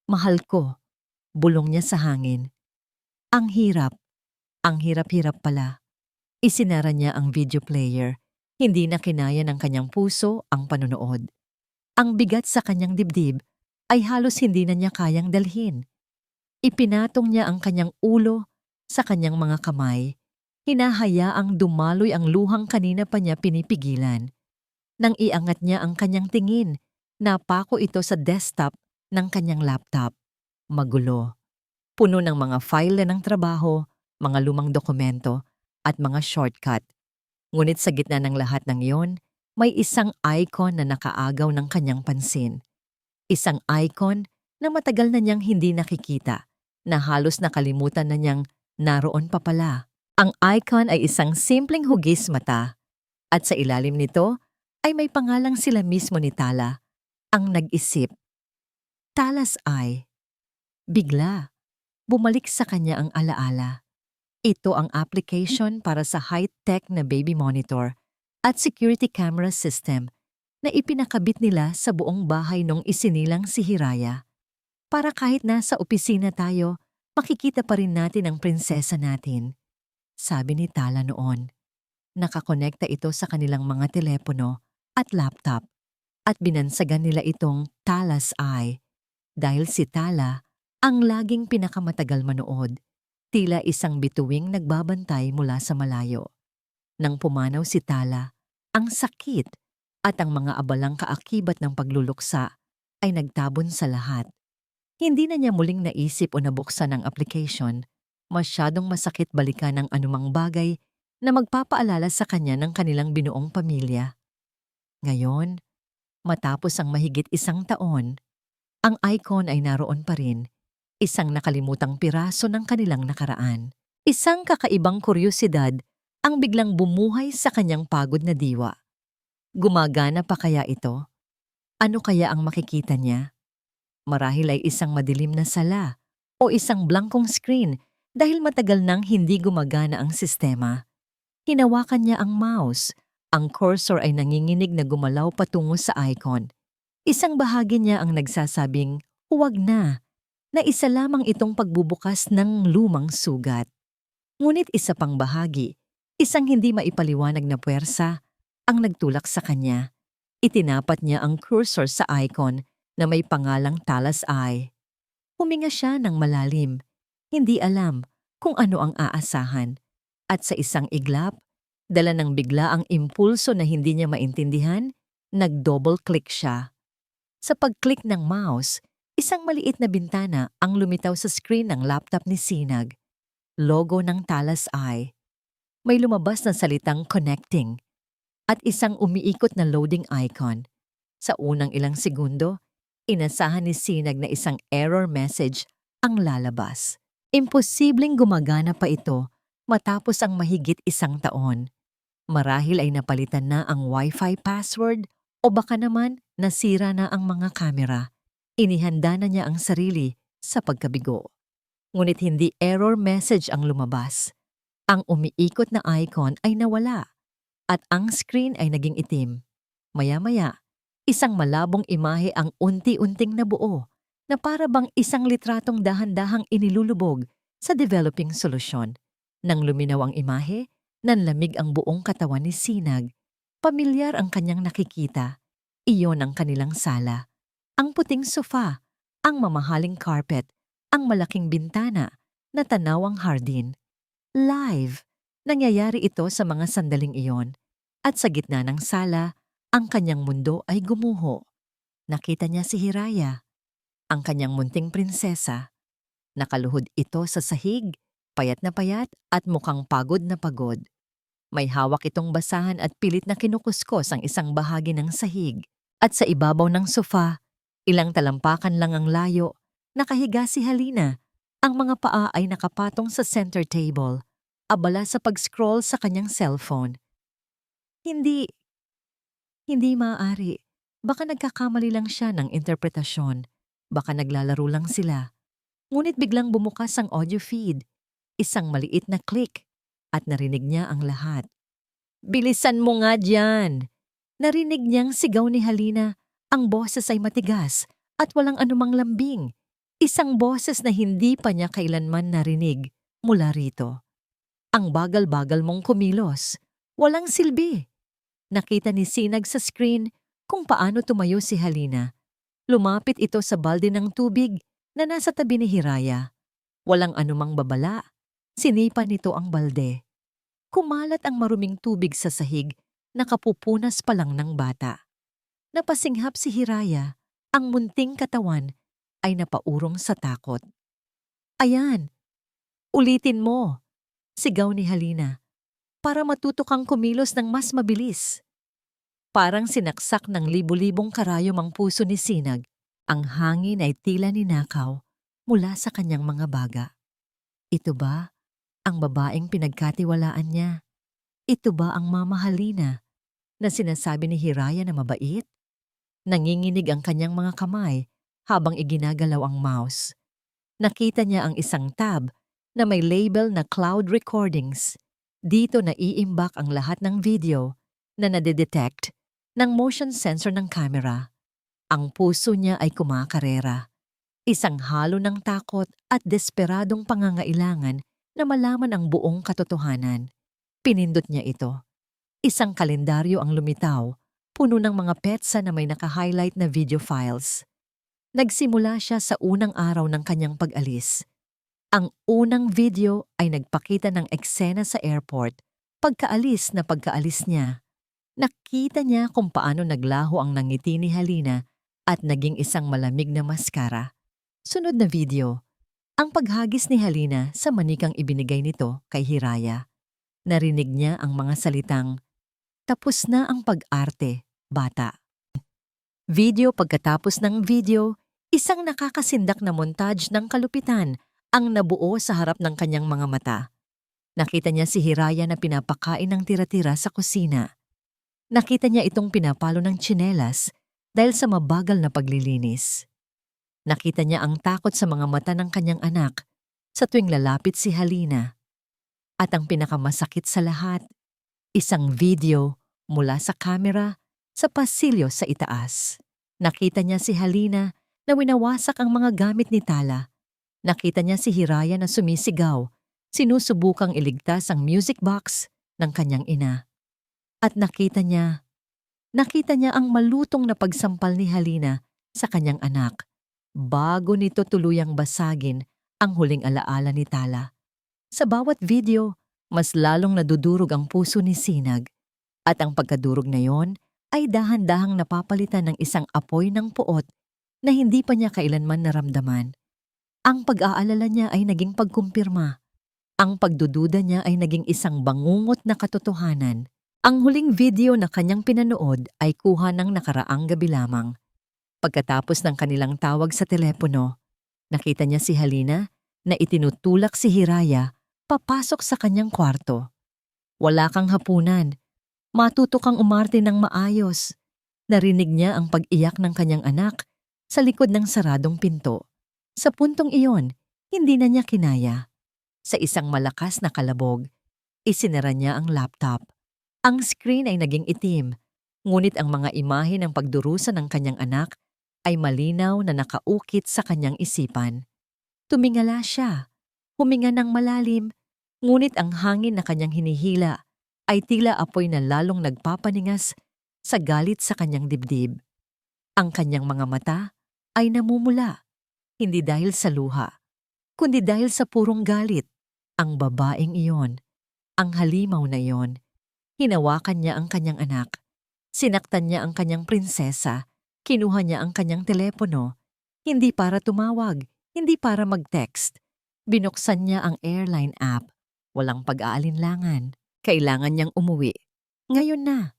Mahal ko, bulong niya sa hangin. Ang hirap-hirap pala. Isinara niya ang video player. Hindi na kinaya ng kanyang puso ang panonood. Ang bigat sa kanyang dibdib ay halos hindi na niya kayang dalhin. Ipinatong niya ang kanyang ulo sa kanyang mga kamay. Hinahayaang dumaloy ang luhang kanina pa niya pinipigilan. Nang iangat niya ang kanyang tingin, napako ito sa desktop ng kanyang laptop. Magulo. Puno ng mga file ng trabaho, mga lumang dokumento, at mga shortcut. Ngunit sa gitna ng lahat ng iyon, may isang icon na nakaagaw ng kanyang pansin. Isang icon na matagal na niyang hindi nakikita, na halos nakalimutan na niyang naroon pa pala. Ang icon ay isang simpleng hugis mata, at sa ilalim nito ay may pangalang sila mismo ni Tala, ang nag-isip. Tala's Eye. Bigla, bumalik sa kanya ang alaala. Ito ang application para sa high-tech na baby monitor at security camera system na ipinakabit nila sa buong bahay nung isinilang si Hiraya. Para kahit nasa opisina tayo, makikita pa rin natin ang prinsesa natin. Sabi ni Tala noon. Nakakonekta ito sa kanilang mga telepono at laptop at binansagan nila itong Tala's Eye dahil si Tala ang laging pinakamatagal manood. Tila isang bituing nagbabantay mula sa malayo. Nang pumanaw si Tala, ang sakit at ang mga abalang kaakibat ng pagluluksa ay nagtabon sa lahat. Hindi na niya muling naisip o nabuksan ang application. Masyadong masakit balikan ang anumang bagay na magpapaalala sa kanya ng kanilang binuong pamilya. Ngayon, matapos ang mahigit 1 taon, ang icon ay naroon pa rin. Isang nakalimutang piraso ng kanilang nakaraan. Isang kakaibang kuryosidad ang biglang bumuhay sa kanyang pagod na diwa. Gumagana pa kaya ito? Ano kaya ang makikita niya? Marahil ay isang madilim na sala o isang blankong screen dahil matagal nang hindi gumagana ang sistema. Hinawakan niya ang mouse. Ang cursor ay nanginginig na gumalaw patungo sa icon. Isang bahagi niya ang nagsasabing, "Huwag na." Na isa lamang itong pagbubukas ng lumang sugat. Ngunit isa pang bahagi, isang hindi maipaliwanag na puwersa, ang nagtulak sa kanya. Itinapat niya ang cursor sa icon na may pangalang Tala's Eye. Huminga siya ng malalim, hindi alam kung ano ang aasahan. At sa isang iglap, dala ng bigla ang impulso na hindi niya maintindihan, nag-double-click siya. Sa pag-click ng mouse, isang maliit na bintana ang lumitaw sa screen ng laptop ni Sinag. Logo ng Tala's Eye. May lumabas na salitang connecting at isang umiikot na loading icon. Sa unang ilang segundo, inasahan ni Sinag na isang error message ang lalabas. Imposibleng gumagana pa ito matapos ang mahigit 1 taon. Marahil ay napalitan na ang Wi-Fi password o baka naman nasira na ang mga kamera. Inihanda na niya ang sarili sa pagkabigo. Ngunit hindi error message ang lumabas. Ang umiikot na icon ay nawala at ang screen ay naging itim. Maya-maya, isang malabong imahe ang unti-unting nabuo na para bang isang litratong dahan-dahang inilulubog sa developing solusyon. Nang luminaw ang imahe, nanlamig ang buong katawan ni Sinag. Pamilyar ang kanyang nakikita. Iyon ang kanilang sala. Ang puting sofa, ang mamahaling carpet, ang malaking bintana na tanawang hardin. Live, nangyayari ito sa mga sandaling iyon. At sa gitna ng sala, ang kanyang mundo ay gumuho. Nakita niya si Hiraya, ang kanyang munting prinsesa. Nakaluhod ito sa sahig, payat at mukhang pagod na pagod. May hawak itong basahan at pilit na kinukuskos ang isang bahagi ng sahig. At sa ibabaw ng sofa, Ilang talampakan lang ang layo, nakahiga si Halina. Ang mga paa ay nakapatong sa center table, abala sa pag-scroll sa kanyang cellphone. Hindi, hindi maaari. Baka nagkakamali lang siya ng interpretasyon. Baka naglalaro lang sila. Ngunit biglang bumukas ang audio feed. Isang maliit na click at narinig niya ang lahat. Bilisan mo nga diyan! Narinig niyang sigaw ni Halina. Ang boses ay matigas at walang anumang lambing. Isang boses na hindi pa niya kailanman narinig mula rito. Ang bagal-bagal mong kumilos. Walang silbi. Nakita ni Sinag sa screen kung paano tumayo si Halina. Lumapit ito sa balde ng tubig na nasa tabi ni Hiraya. Walang anumang babala. Sinipa nito ang balde. Kumalat ang maruming tubig sa sahig, nakapupunas pa lang ng bata. Napasinghap si Hiraya, ang munting katawan ay napaurong sa takot. Ayan, ulitin mo, sigaw ni Halina, para matuto kang kumilos ng mas mabilis. Parang sinaksak ng libu-libong karayom ang puso ni Sinag, ang hangin ay tila ninakaw mula sa kanyang mga baga. Ito ba ang babaeng pinagkatiwalaan niya? Ito ba ang Mama Halina na sinasabi ni Hiraya na mabait? Nanginginig ang kanyang mga kamay habang iginagalaw ang mouse. Nakita niya ang isang tab na may label na Cloud Recordings. Dito naiimbak ang lahat ng video na nadedetect ng motion sensor ng camera. Ang puso niya ay kumakarera. Isang halo ng takot at desperadong pangangailangan na malaman ang buong katotohanan. Pinindot niya ito. Isang kalendaryo ang lumitaw, puno ng mga petsa na may naka-highlight na video files. Nagsimula siya sa unang araw ng kanyang pag-alis. Ang unang video ay nagpakita ng eksena sa airport, pagkaalis niya. Nakita niya kung paano naglaho ang nangiti ni Halina at naging isang malamig na maskara. Sunod na video, ang paghagis ni Halina sa manikang ibinigay nito kay Hiraya. Narinig niya ang mga salitang, "Tapos na ang pag-arte, bata." Video pagkatapos ng video, isang nakakasindak na montage ng kalupitan ang nabuo sa harap ng kanyang mga mata. Nakita niya si Hiraya na pinapakain ng tira-tira sa kusina. Nakita niya itong pinapalo ng tsinelas dahil sa mabagal na paglilinis. Nakita niya ang takot sa mga mata ng kanyang anak sa tuwing lalapit si Halina. At ang pinakamasakit sa lahat, isang video mula sa kamera sa pasilyo sa itaas. Nakita niya si Halina na winawasak ang mga gamit ni Tala. Nakita niya si Hiraya na sumisigaw, sinusubukang iligtas ang music box ng kanyang ina. At nakita niya ang malutong na pagsampal ni Halina sa kanyang anak bago nito tuluyang basagin ang huling alaala ni Tala. Sa bawat video, mas lalong nadudurog ang puso ni Sinag at ang pagkadurog na yon ay dahan-dahang napapalitan ng isang apoy ng puot na hindi pa niya kailanman naramdaman. Ang pag-aalala niya ay naging pagkumpirma. Ang pagdududa niya ay naging isang bangungot na katotohanan. Ang huling video na kanyang pinanood ay kuha ng nakaraang gabi lamang. Pagkatapos ng kanilang tawag sa telepono, nakita niya si Halina na itinutulak si Hiraya papasok sa kanyang kwarto. Wala kang hapunan. Matuto kang umarte ng maayos. Narinig niya ang pag-iyak ng kanyang anak sa likod ng saradong pinto. Sa puntong iyon, hindi na niya kinaya. Sa isang malakas na kalabog, isinara niya ang laptop. Ang screen ay naging itim, ngunit ang mga imahe ng pagdurusa ng kanyang anak ay malinaw na nakaukit sa kanyang isipan. Tumingala siya, huminga ng malalim, ngunit ang hangin na kanyang hinihila ay tila apoy na lalong nagpapaningas sa galit sa kanyang dibdib. Ang kanyang mga mata ay namumula, hindi dahil sa luha, kundi dahil sa purong galit. Ang babaeng iyon, ang halimaw na iyon, hinawakan niya ang kanyang anak, sinaktan niya ang kanyang prinsesa, kinuha niya ang kanyang telepono, hindi para tumawag, hindi para mag-text. Binuksan niya ang airline app, walang pag-aalinlangan. Kailangan niyang umuwi. Ngayon na.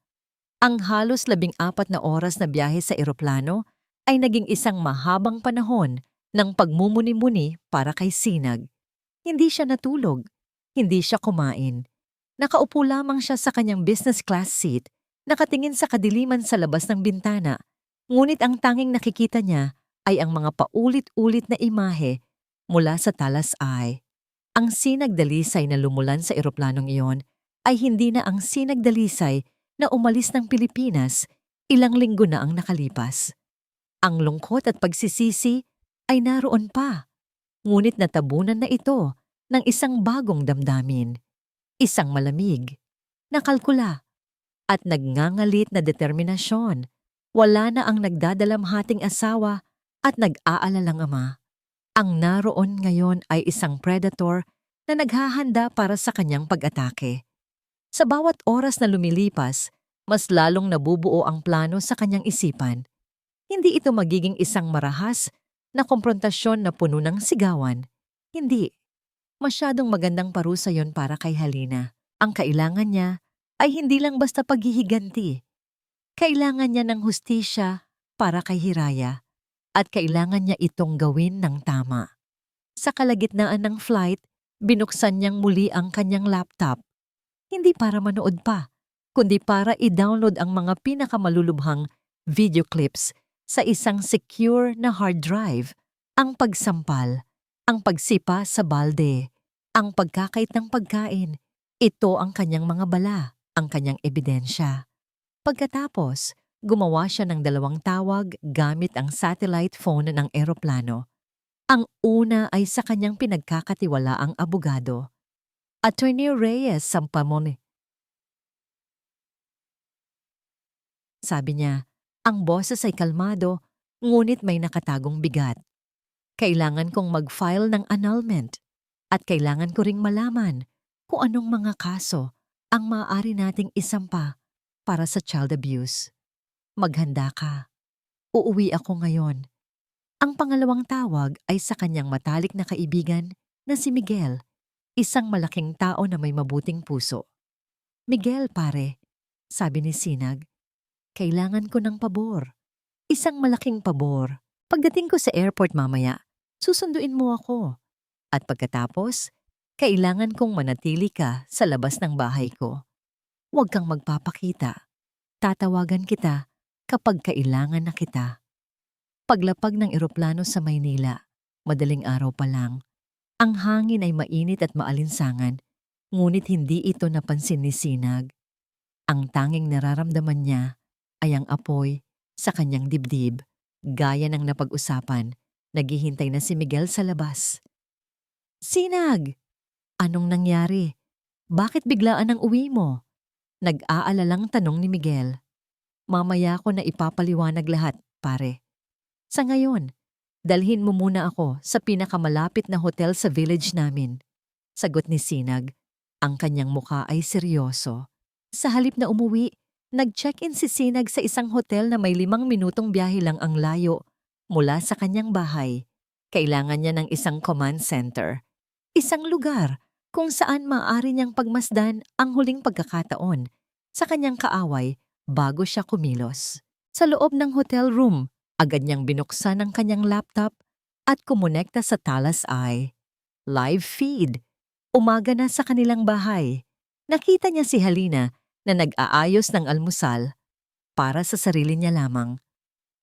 Ang halos 14 na oras na biyahe sa eroplano ay naging isang mahabang panahon ng pagmumuni-muni para kay Sinag. Hindi siya natulog, hindi siya kumain. Nakaupo lamang siya sa kanyang business class seat, nakatingin sa kadiliman sa labas ng bintana. Ngunit ang tanging nakikita niya ay ang mga paulit-ulit na imahe mula sa talas-ay. Ang Sinag-Dalisay na lumulan sa eroplanong iyon ay hindi na ang Sinag-Dalisay na umalis ng Pilipinas ilang linggo na ang nakalipas. Ang lungkot at pagsisisi ay naroon pa, ngunit natabunan na ito ng isang bagong damdamin, isang malamig, nakalkula, at nagngangalit na determinasyon. Wala na ang nagdadalamhating asawa at nag-aalalang ama. Ang naroon ngayon ay isang predator na naghahanda para sa kanyang pag-atake. Sa bawat oras na lumilipas, mas lalong nabubuo ang plano sa kanyang isipan. Hindi ito magiging isang marahas na komprontasyon na puno ng sigawan. Hindi. Masyadong magandang parusa yon para kay Halina. Ang kailangan niya ay hindi lang basta paghihiganti. Kailangan niya ng hustisya para kay Hiraya at kailangan niya itong gawin ng tama. Sa kalagitnaan ng flight, binuksan niyang muli ang kanyang laptop. Hindi para manood pa, kundi para i-download ang mga pinakamalulubhang video clips sa isang secure na hard drive. Ang pagsampal, ang pagsipa sa balde, ang pagkakait ng pagkain, ito ang kanyang mga bala, ang kanyang ebidensya. Pagkatapos, gumawa siya ng 2 tawag gamit ang satellite phone ng eroplano. Ang una ay sa kanyang pinagkakatiwalaang abogado, Attorney Reyes Sampamone. Sabi niya, ang boses ay kalmado, ngunit may nakatagong bigat. Kailangan kong mag-file ng annulment at kailangan ko ring malaman kung anong mga kaso ang maaari nating isampa para sa child abuse. Maghanda ka. Uuwi ako ngayon. Ang pangalawang tawag ay sa kanyang matalik na kaibigan na si Miguel, isang malaking tao na may mabuting puso. Miguel, pare, sabi ni Sinag, kailangan ko ng pabor. Isang malaking pabor. Pagdating ko sa airport mamaya, susunduin mo ako. At pagkatapos, kailangan kong manatili ka sa labas ng bahay ko. Huwag kang magpapakita. Tatawagan kita kapag kailangan na kita. Paglapag ng eroplano sa Maynila, madaling araw pa lang, ang hangin ay mainit at maalinsangan, ngunit hindi ito napansin ni Sinag. Ang tanging nararamdaman niya ay ang apoy sa kanyang dibdib, gaya ng napag-usapan, naghihintay na si Miguel sa labas. Sinag! Anong nangyari? Bakit biglaan ang uwi mo? Nag-aalalang tanong ni Miguel. Mamaya ko na ipapaliwanag lahat, pare. Sa ngayon, dalhin mo muna ako sa pinakamalapit na hotel sa village namin. Sagot ni Sinag. Ang kanyang muka ay seryoso. Sa halip na umuwi, nag-check-in si Sinag sa isang hotel na may 5 minutong biyahe lang ang layo mula sa kanyang bahay. Kailangan niya ng isang command center. Isang lugar kung saan maaari niyang pagmasdan ang huling pagkakataon sa kanyang kaaway bago siya kumilos. Sa loob ng hotel room, agad niyang binuksan ang kanyang laptop at kumonekta sa talas-ay. Live feed. Umaga na sa kanilang bahay. Nakita niya si Halina na nag-aayos ng almusal para sa sarili niya lamang.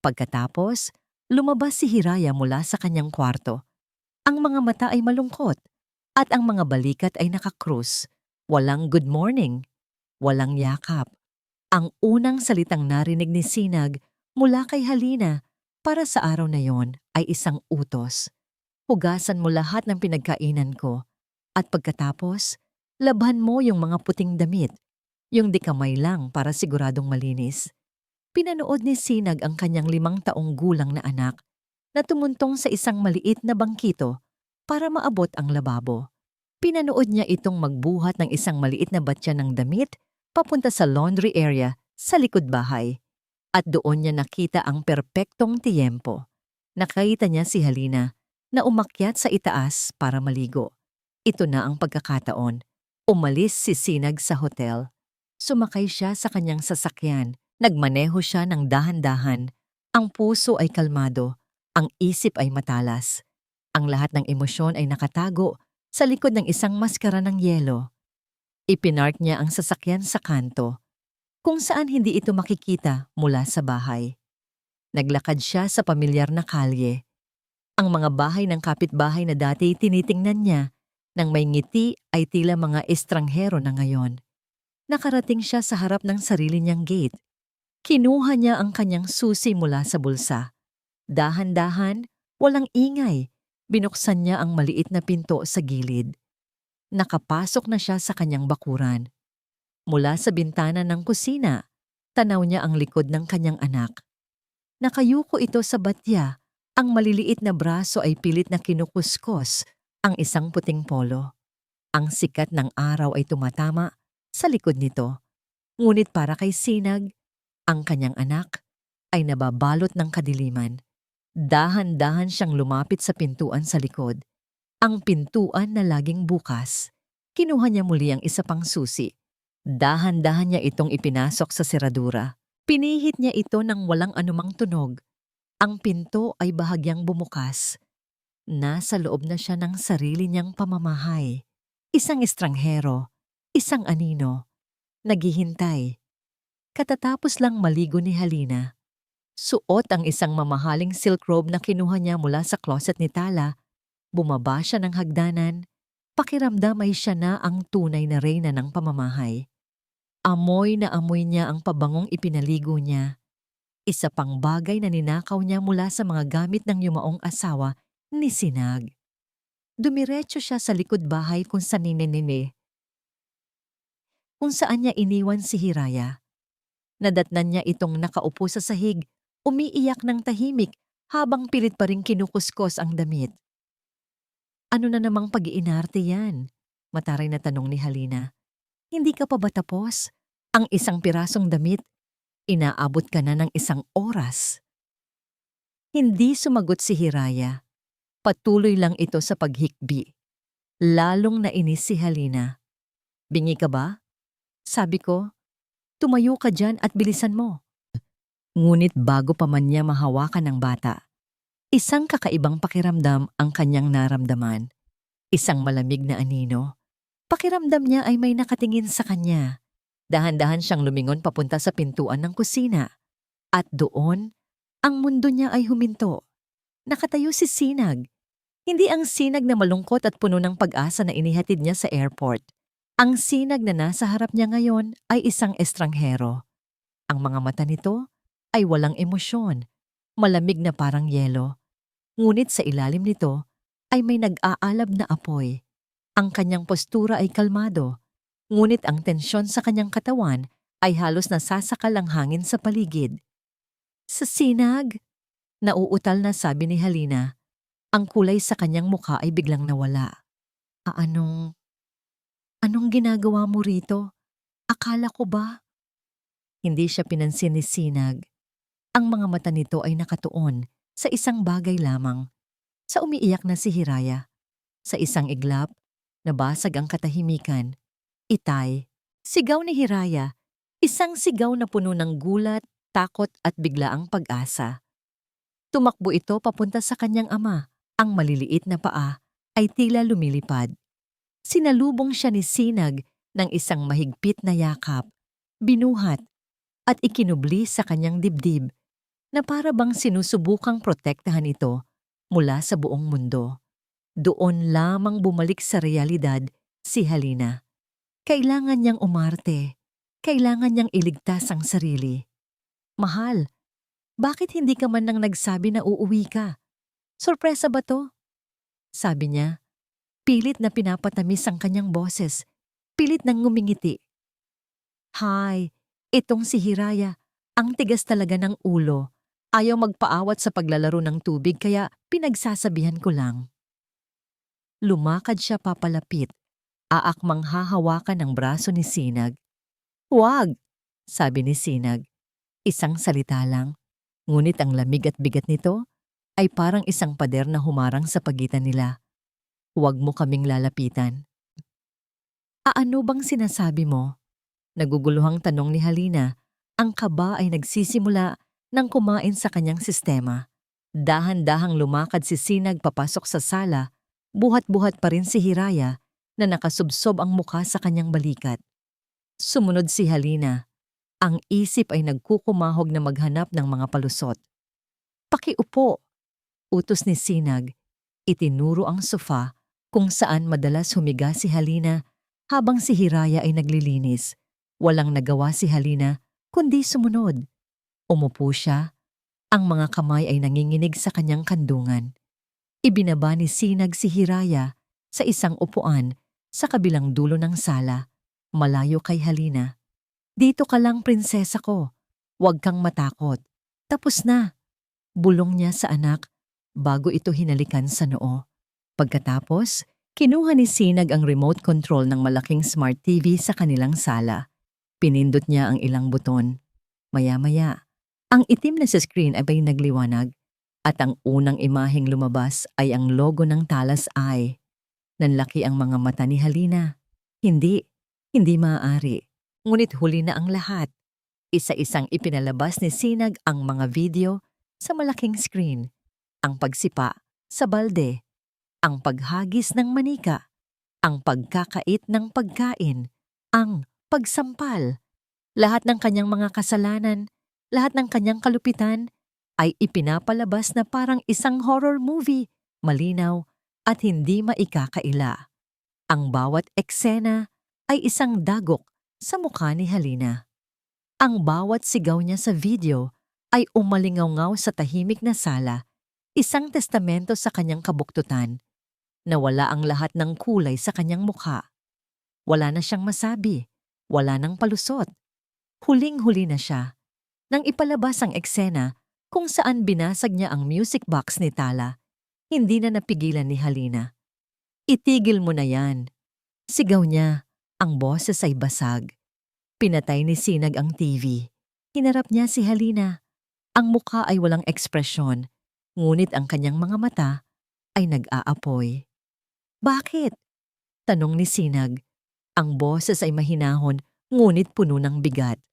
Pagkatapos, lumabas si Hiraya mula sa kanyang kwarto. Ang mga mata ay malungkot at ang mga balikat ay nakakrus. Walang good morning, walang yakap. Ang unang salitang narinig ni Sinag mula kay Halina para sa araw na yon ay isang utos. Hugasan mo lahat ng pinagkainan ko at pagkatapos, labhan mo yung mga puting damit, yung di kamay lang para siguradong malinis. Pinanood ni Sinag ang kanyang 5 taong gulang na anak na tumuntong sa isang maliit na bangkito para maabot ang lababo. Pinanood niya itong magbuhat ng isang maliit na batya ng damit papunta sa laundry area sa likod bahay. At doon niya nakita ang perpektong tiyempo. Nakita niya si Halina na umakyat sa itaas para maligo. Ito na ang pagkakataon. Umalis si Sinag sa hotel. Sumakay siya sa kanyang sasakyan. Nagmaneho siya ng dahan-dahan Ang puso ay kalmado, ang isip ay matalas. Ang lahat ng emosyon ay nakatago sa likod ng isang maskara ng yelo. Ipinark niya ang sasakyan sa kanto, kung saan hindi ito makikita mula sa bahay. Naglakad siya sa pamilyar na kalye. Ang mga bahay ng kapitbahay na dati tinitingnan niya nang may ngiti ay tila mga estranghero na ngayon. Nakarating siya sa harap ng sarili niyang gate. Kinuha niya ang kanyang susi mula sa bulsa. Dahan-dahan, walang ingay, binuksan niya ang maliit na pinto sa gilid. Nakapasok na siya sa kanyang bakuran. Mula sa bintana ng kusina, tanaw niya ang likod ng kanyang anak. Nakayuko ito sa batya, ang maliliit na braso ay pilit na kinukuskos ang isang puting polo. Ang sikat ng araw ay tumatama sa likod nito. Ngunit para kay Sinag, ang kanyang anak ay nababalot ng kadiliman. Dahan-dahan siyang lumapit sa pintuan sa likod. Ang pintuan na laging bukas. Kinuha niya muli ang isa pang susi. Dahan-dahan niya itong ipinasok sa seradura. Pinihit niya ito ng walang anumang tunog. Ang pinto ay bahagyang bumukas. Nasa loob na siya ng sarili niyang pamamahay. Isang estranghero, isang anino, naghihintay. Katatapos lang maligo ni Halina. Suot ang isang mamahaling silk robe na kinuha niya mula sa closet ni Tala. Bumaba siya ng hagdanan. Pakiramdam ay siya na ang tunay na reyna ng pamamahay. Amoy na amoy niya ang pabangong ipinaligo niya. Isa pang bagay na ninakaw niya mula sa mga gamit ng yumaong asawa ni Sinag. Dumiretso siya sa likod bahay kung saan kung saan niya iniwan si Hiraya. Nadatnan niya itong nakaupo sa sahig, umiiyak ng tahimik habang pilit pa ring kinukuskos ang damit. Ano na namang pag-iinarte yan? Mataray na tanong ni Halina. Hindi ka pa ba tapos? Ang isang pirasong damit, inaabot ka na ng isang oras. Hindi sumagot si Hiraya. Patuloy lang ito sa paghikbi. Lalong nainis si Halina. Bingi ka ba? Sabi ko, tumayo ka dyan at bilisan mo. Ngunit bago pa man niya mahawakan ng bata, isang kakaibang pakiramdam ang kanyang naramdaman. Isang malamig na anino. Pakiramdam niya ay may nakatingin sa kanya. Dahan-dahan siyang lumingon papunta sa pintuan ng kusina. At doon, ang mundo niya ay huminto. Nakatayo si Sinag. Hindi ang Sinag na malungkot at puno ng pag-asa na inihatid niya sa airport. Ang Sinag na nasa harap niya ngayon ay isang estranghero. Ang mga mata nito ay walang emosyon, malamig na parang yelo. Ngunit sa ilalim nito ay may nag-aalab na apoy. Ang kanyang postura ay kalmado, ngunit ang tensyon sa kanyang katawan ay halos nasasakal ang hangin sa paligid. Sa Sinag, nauutal na sabi ni Halina. Ang kulay sa kanyang mukha ay biglang nawala. Anong ginagawa mo rito? Akala ko ba? Hindi siya pinansin ni Sinag. Ang mga mata nito ay nakatuon sa isang bagay lamang. Sa umiiyak na si Hiraya. Sa isang iglap, nabasag ang katahimikan. Itay, sigaw ni Hiraya. Isang sigaw na puno ng gulat, takot at biglaang pag-asa. Tumakbo ito papunta sa kanyang ama. Ang maliliit na paa ay tila lumilipad. Sinalubong siya ni Sinag ng isang mahigpit na yakap, binuhat at ikinubli sa kanyang dibdib na para bang sinusubukang protektahan ito mula sa buong mundo. Doon lamang bumalik sa realidad si Halina. Kailangan niyang umarte. Kailangan niyang iligtas ang sarili. Mahal, bakit hindi ka man nang nagsabi na uuwi ka? Sorpresa ba to? Sabi niya. Pilit na pinapatamis ang kanyang boses. Pilit nang ngumingiti. Hay, itong si Hiraya. Ang tigas talaga ng ulo. Ayaw magpaawat sa paglalaro ng tubig kaya pinagsasabihan ko lang. Lumakad siya papalapit. Aakmang hahawakan ang braso ni Sinag. Huwag, sabi ni Sinag. Isang salita lang. Ngunit ang lamig at bigat nito ay parang isang pader na humarang sa pagitan nila. Huwag mo kaming lalapitan. Ano bang sinasabi mo? Naguguluhang tanong ni Halina. Ang kaba ay nagsisimula nang kumain sa kanyang sistema. Dahan-dahang lumakad si Sinag papasok sa sala, buhat-buhat pa rin si Hiraya na nakasubsob ang mukha sa kanyang balikat. Sumunod si Halina. Ang isip ay nagkukumahog na maghanap ng mga palusot. "Pakiupo," utos ni Sinag. Itinuro ang sofa kung saan madalas humiga si Halina habang si Hiraya ay naglilinis. Walang nagawa si Halina kundi sumunod. Umupo siya. Ang mga kamay ay nanginginig sa kanyang kandungan. Ibinaba ni Sinag si Hiraya sa isang upuan sa kabilang dulo ng sala, malayo kay Halina. "Dito ka lang, prinsesa ko. Huwag kang matakot. Tapos na," bulong niya sa anak bago ito hinalikan sa noo. Pagkatapos, kinuha ni Sinag ang remote control ng malaking smart TV sa kanilang sala. Pinindot niya ang ilang buton. Maya-maya, ang itim na sa screen ay nagliwanag at ang unang imaheng lumabas ay ang logo ng Talas Eye. Nanlaki ang mga mata ni Halina. Hindi maaari. Ngunit huli na ang lahat. Isa-isang ipinalabas ni Sinag ang mga video sa malaking screen. Ang pagsipa sa balde, ang paghagis ng manika, ang pagkakait ng pagkain, ang pagsampal. Lahat ng kanyang mga kasalanan, lahat ng kanyang kalupitan ay ipinapalabas na parang isang horror movie, malinaw at hindi maikakaila. Ang bawat eksena ay isang dagok sa mukha ni Halina. Ang bawat sigaw niya sa video ay umalingaw sa tahimik na sala, isang testamento sa kanyang kabuktutan. Nawala ang lahat ng kulay sa kanyang mukha. Wala na siyang masabi, wala nang palusot. Huling-huli na siya nang ipalabas ang eksena kung saan binasag niya ang music box ni Tala. Hindi na napigilan ni Halina. "Itigil mo na yan," sigaw niya. Ang boses ay basag. Pinatay ni Sinag ang TV. Hinarap niya si Halina. Ang mukha ay walang ekspresyon, ngunit ang kanyang mga mata ay nag-aapoy. "Bakit?" tanong ni Sinag. Ang boses ay mahinahon, ngunit puno ng bigat.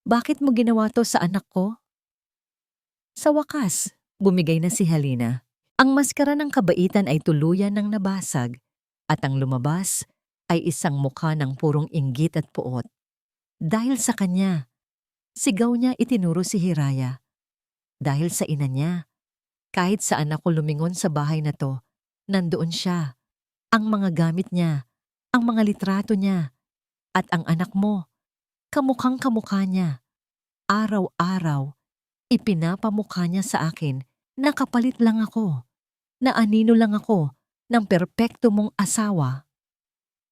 "Bakit mo ginawa to sa anak ko?" Sa wakas, bumigay na si Halina. Ang maskara ng kabaitan ay tuluyan ng nabasag at ang lumabas ay isang mukha ng purong inggit at puot. Dahil sa kanya, sigaw niya itinuro si Hiraya. Dahil sa ina niya, kahit saan ako lumingon sa bahay na to, nandoon siya. Ang mga gamit niya, ang mga litrato niya, at ang anak mo, kamukhang kamukha niya. Araw-araw, ipinapamukha niya sa akin na kapalit lang ako, na anino lang ako ng perpekto mong asawa.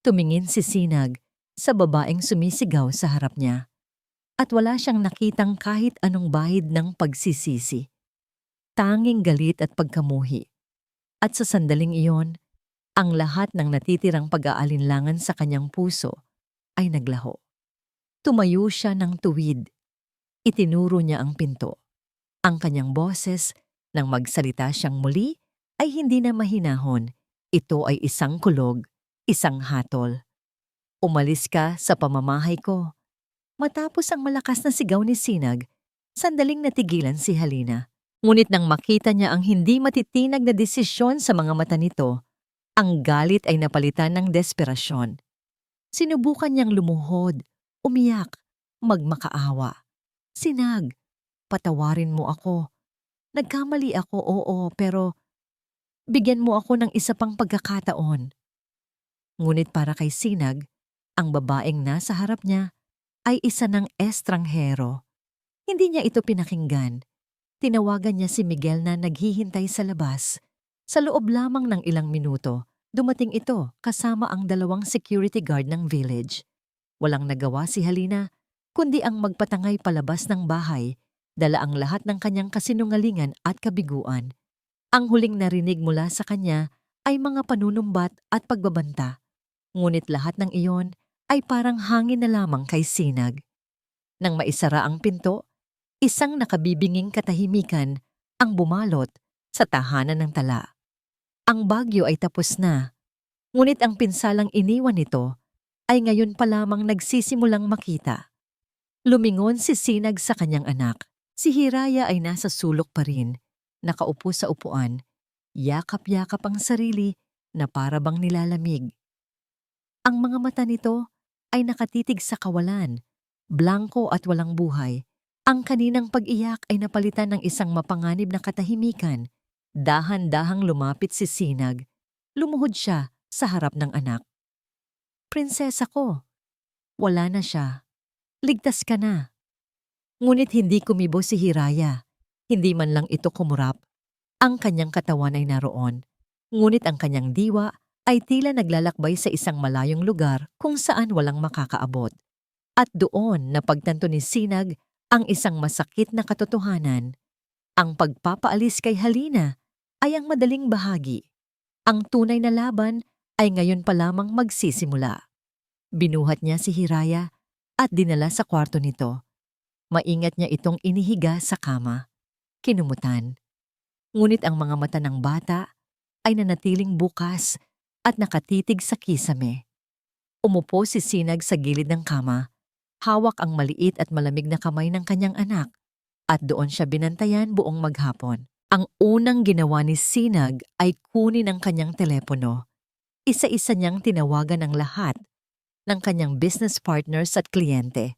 Tumingin si Sinag sa babaeng sumisigaw sa harap niya at wala siyang nakitang kahit anong bahid ng pagsisisi. Tanging galit at pagkamuhi. At sa sandaling iyon, ang lahat ng natitirang pag-aalinlangan sa kanyang puso ay naglaho. Tumayo siya ng tuwid. Itinuro niya ang pinto. Ang kanyang boses, nang magsalita siyang muli, ay hindi na mahinahon. Ito ay isang kulog, isang hatol. "Umalis ka sa pamamahay ko." Matapos ang malakas na sigaw ni Sinag, sandaling natigilan si Halina. Ngunit nang makita niya ang hindi matitinag na desisyon sa mga mata nito, ang galit ay napalitan ng desperasyon. Sinubukan niyang lumuhod, umiyak, magmakaawa. "Sinag, patawarin mo ako. Nagkamali ako, oo, pero bigyan mo ako ng isa pang pagkakataon." Ngunit para kay Sinag, ang babaeng nasa harap niya ay isa ng estranghero. Hindi niya ito pinakinggan. Tinawagan niya si Miguel na naghihintay sa labas. Sa loob lamang ng ilang minuto, dumating ito kasama ang 2 security guard ng village. Walang nagawa si Halina, kundi ang magpatangay palabas ng bahay, dala ang lahat ng kanyang kasinungalingan at kabiguan. Ang huling narinig mula sa kanya ay mga panunumbat at pagbabanta. Ngunit lahat ng iyon ay parang hangin na lamang kay Sinag. Nang maisara ang pinto, isang nakabibinging katahimikan ang bumalot sa tahanan ng Tala. Ang bagyo ay tapos na, ngunit ang pinsalang iniwan nito ay ngayon pa lamang nagsisimulang makita. Lumingon si Sinag sa kanyang anak. Si Hiraya ay nasa sulok pa rin, nakaupo sa upuan, yakap-yakap ang sarili na para bang nilalamig. Ang mga mata nito ay nakatitig sa kawalan, blanko at walang buhay. Ang kaninang pag-iyak ay napalitan ng isang mapanganib na katahimikan. Dahan-dahang lumapit si Sinag. Lumuhod siya sa harap ng anak. Prinsesa ko, wala na siya. Ligtas ka na. Ngunit hindi kumibo si Hiraya. Hindi man lang ito kumurap. Ang kanyang katawan ay naroon. Ngunit ang kanyang diwa ay tila naglalakbay sa isang malayong lugar kung saan walang makakaabot. At doon napagtanto ni Sinag ang isang masakit na katotohanan. Ang pagpapaalis kay Halina ay ang madaling bahagi. Ang tunay na laban ay ngayon pa lamang magsisimula. Binuhat niya si Hiraya at dinala sa kwarto nito. Maingat niya itong inihiga sa kama. Kinumutan. Ngunit ang mga mata ng bata ay nanatiling bukas at nakatitig sa kisame. Umupo si Sinag sa gilid ng kama, hawak ang maliit at malamig na kamay ng kanyang anak, at doon siya binantayan buong maghapon. Ang unang ginawa ni Sinag ay kunin ang kanyang telepono. Isa-isa niyang tinawagan ang lahat ng kanyang business partners at kliyente.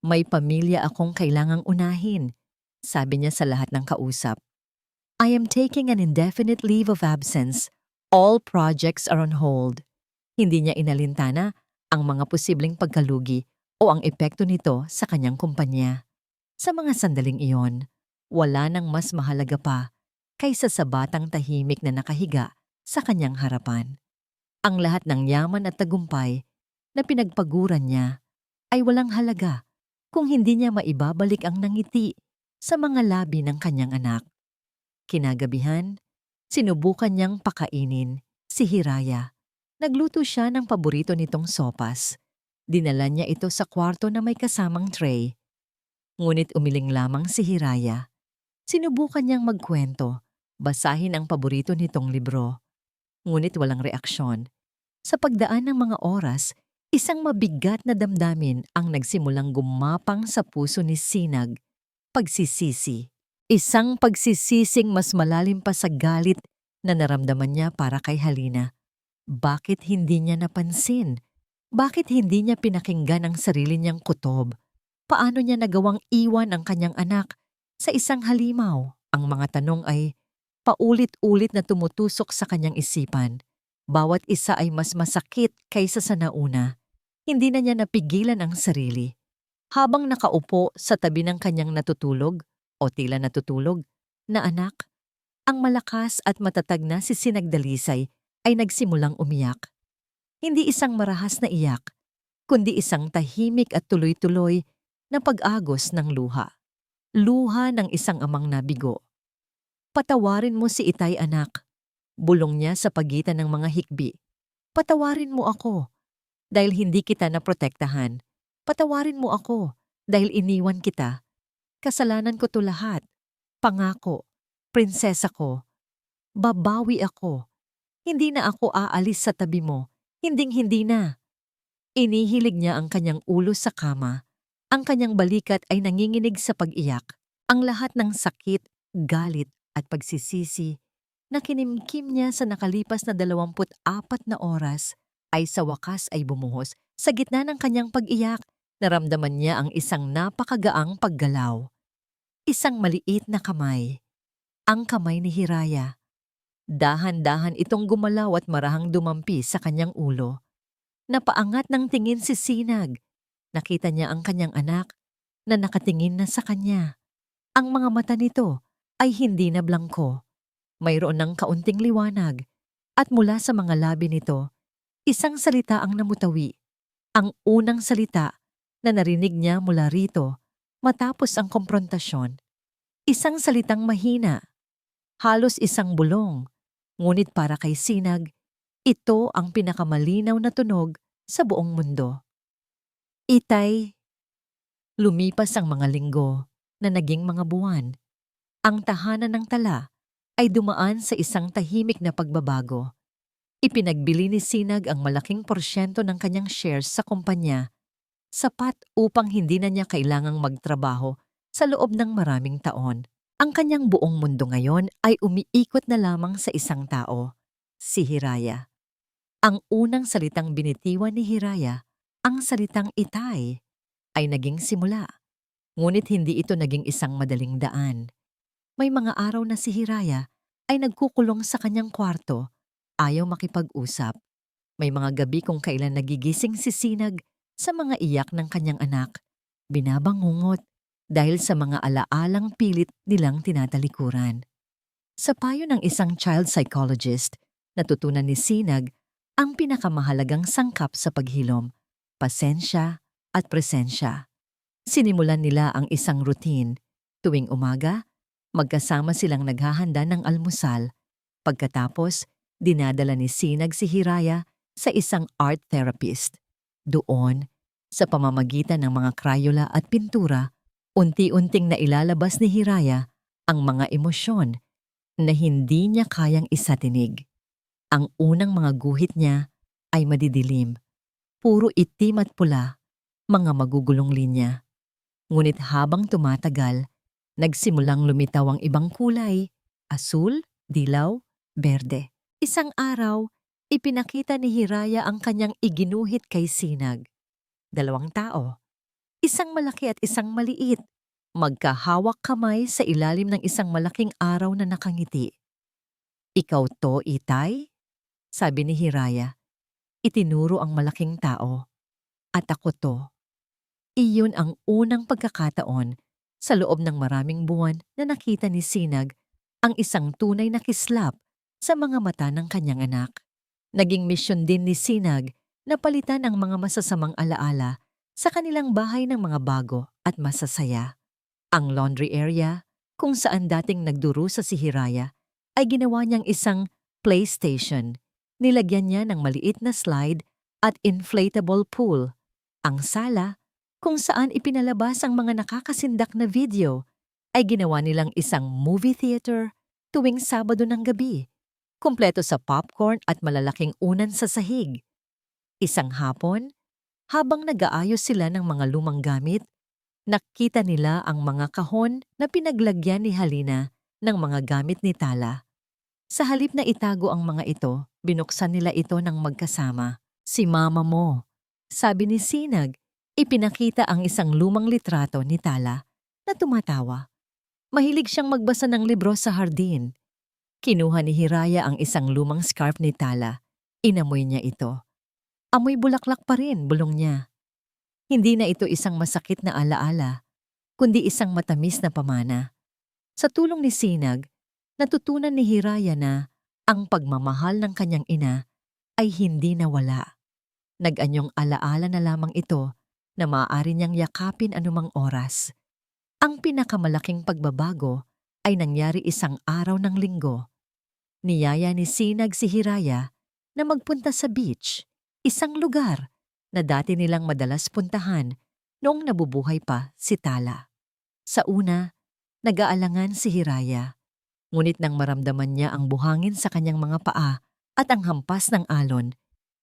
May pamilya akong kailangang unahin, sabi niya sa lahat ng kausap. I am taking an indefinite leave of absence. All projects are on hold. Hindi niya inalintana ang mga posibleng pagkalugi o ang epekto nito sa kanyang kumpanya. Sa mga sandaling iyon, wala nang mas mahalaga pa kaysa sa batang tahimik na nakahiga sa kanyang harapan. Ang lahat ng yaman at tagumpay na pinagpaguran niya ay walang halaga kung hindi niya maibabalik ang nangiti sa mga labi ng kanyang anak. Kinagabihan, sinubukan niyang pakainin si Hiraya. Nagluto siya ng paborito nitong sopas. Dinala niya ito sa kwarto na may kasamang tray. Ngunit umiling lamang si Hiraya. Sinubukan niyang magkwento, basahin ang paborito nitong libro. Ngunit walang reaksyon. Sa pagdaan ng mga oras, isang mabigat na damdamin ang nagsimulang gumapang sa puso ni Sinag. Pagsisisi. Isang pagsisising mas malalim pa sa galit na naramdaman niya para kay Halina. Bakit hindi niya napansin? Bakit hindi niya pinakinggan ang sarili niyang kutob? Paano niya nagawang iwan ang kanyang anak sa isang halimaw? Ang mga tanong ay paulit-ulit na tumutusok sa kanyang isipan. Bawat isa ay mas masakit kaysa sa nauna. Hindi na niya napigilan ang sarili. Habang nakaupo sa tabi ng kanyang natutulog, o tila natutulog, na anak, ang malakas at matatag na si Sinagdalisay ay nagsimulang umiyak. Hindi isang marahas na iyak, kundi isang tahimik at tuloy-tuloy na pag-agos ng luha. Luha ng isang amang nabigo. Patawarin mo si Itay, anak. Bulong niya sa pagitan ng mga hikbi. Patawarin mo ako dahil hindi kita naprotektahan. Patawarin mo ako dahil iniwan kita. Kasalanan ko to lahat. Pangako, prinsesa ko. Babawi ako. Hindi na ako aalis sa tabi mo. Hinding-hindi na. Inihilig niya ang kanyang ulo sa kama. Ang kanyang balikat ay nanginginig sa pag-iyak. Ang lahat ng sakit, galit at pagsisisi na kinimkim niya sa nakalipas na 24 na oras ay sa wakas ay bumuhos. Sa gitna ng kanyang pag-iyak, naramdaman niya ang isang napakagaang paggalaw. Isang maliit na kamay. Ang kamay ni Hiraya. Dahan-dahan itong gumalaw at marahang dumampi sa kanyang ulo. Napaangat ng tingin si Sinag. Nakita niya ang kanyang anak na nakatingin na sa kanya. Ang mga mata nito ay hindi na blangko. Mayroon ng kaunting liwanag at mula sa mga labi nito, isang salita ang namutawi. Ang unang salita na narinig niya mula rito matapos ang komprontasyon. Isang salitang mahina, halos isang bulong, ngunit para kay Sinag, ito ang pinakamalinaw na tunog sa buong mundo. Itay. Lumipas ang mga linggo na naging mga buwan. Ang tahanan ng Tala ay dumaan sa isang tahimik na pagbabago. Ipinagbili ni Sinag ang malaking porsyento ng kanyang shares sa kumpanya, sapat upang hindi na niya kailangang magtrabaho Sa loob ng maraming taon, ang kanyang buong mundo ngayon ay umiikot na lamang sa isang tao, si Hiraya. Ang unang salitang binitiwan ni Hiraya, ang salitang itay, ay naging simula. Ngunit hindi ito naging isang madaling daan. May mga araw na si Hiraya ay nagkukulong sa kanyang kwarto, ayaw makipag-usap. May mga gabi kung kailan nagigising si Sinag sa mga iyak ng kanyang anak, binabangungot dahil sa mga alaalang pilit nilang tinatalikuran. Sa payo ng isang child psychologist, natutunan ni Sinag ang pinakamahalagang sangkap sa paghilom, pasensya at presensya. Sinimulan nila ang isang routine. Tuwing umaga, magkasama silang naghahanda ng almusal. Pagkatapos, dinadala ni Sinag si Hiraya sa isang art therapist. Doon, sa pamamagitan ng mga krayola at pintura, unti-unting nailalabas ni Hiraya ang mga emosyon na hindi niya kayang isatinig. Ang unang mga guhit niya ay madidilim, puro itim at pula, mga magugulong linya. Ngunit habang tumatagal, nagsimulang lumitaw ang ibang kulay, asul, dilaw, berde. Isang araw, ipinakita ni Hiraya ang kanyang iginuhit kay Sinag. Dalawang tao, isang malaki at isang maliit, magkahawak kamay sa ilalim ng isang malaking araw na nakangiti. "Ikaw to, Itay?" sabi ni Hiraya. Itinuro ang malaking tao. "At ako to." Iyon ang unang pagkakataon sa loob ng maraming buwan na nakita ni Sinag ang isang tunay na kislap sa mga mata ng kanyang anak. Naging misyon din ni Sinag na palitan ang mga masasamang alaala sa kanilang bahay ng mga bago at masasaya. Ang laundry area, kung saan dating nagdurusa si Hiraya, ay ginawa niyang isang PlayStation. Nilagyan niya ng maliit na slide at inflatable pool. Ang sala, kung saan ipinalabas ang mga nakakasindak na video, ay ginawa nilang isang movie theater tuwing Sabado ng gabi, kumpleto sa popcorn at malalaking unan sa sahig. Isang hapon, habang nag-aayos sila ng mga lumang gamit, nakita nila ang mga kahon na pinaglagyan ni Halina ng mga gamit ni Tala. Sa halip na itago ang mga ito, binuksan nila ito ng magkasama. "Si mama mo," sabi ni Sinag. Ipinakita ang isang lumang litrato ni Tala na tumatawa. Mahilig siyang magbasa ng libro sa hardin. Kinuha ni Hiraya ang isang lumang scarf ni Tala. Inamoy niya ito. Amoy bulaklak pa rin, bulong niya. Hindi na ito isang masakit na alaala, kundi isang matamis na pamana. Sa tulong ni Sinag, natutunan ni Hiraya na ang pagmamahal ng kanyang ina ay hindi nawala. Nag-anyong alaala na lamang ito na maaari niyang yakapin anumang oras. Ang pinakamalaking pagbabago ay nangyari isang araw ng linggo. Niyaya ni Sinag si Hiraya na magpunta sa beach, isang lugar na dati nilang madalas puntahan noong nabubuhay pa si Tala. Sa una, nag-aalangan si Hiraya. Ngunit nang maramdaman niya ang buhangin sa kanyang mga paa at ang hampas ng alon,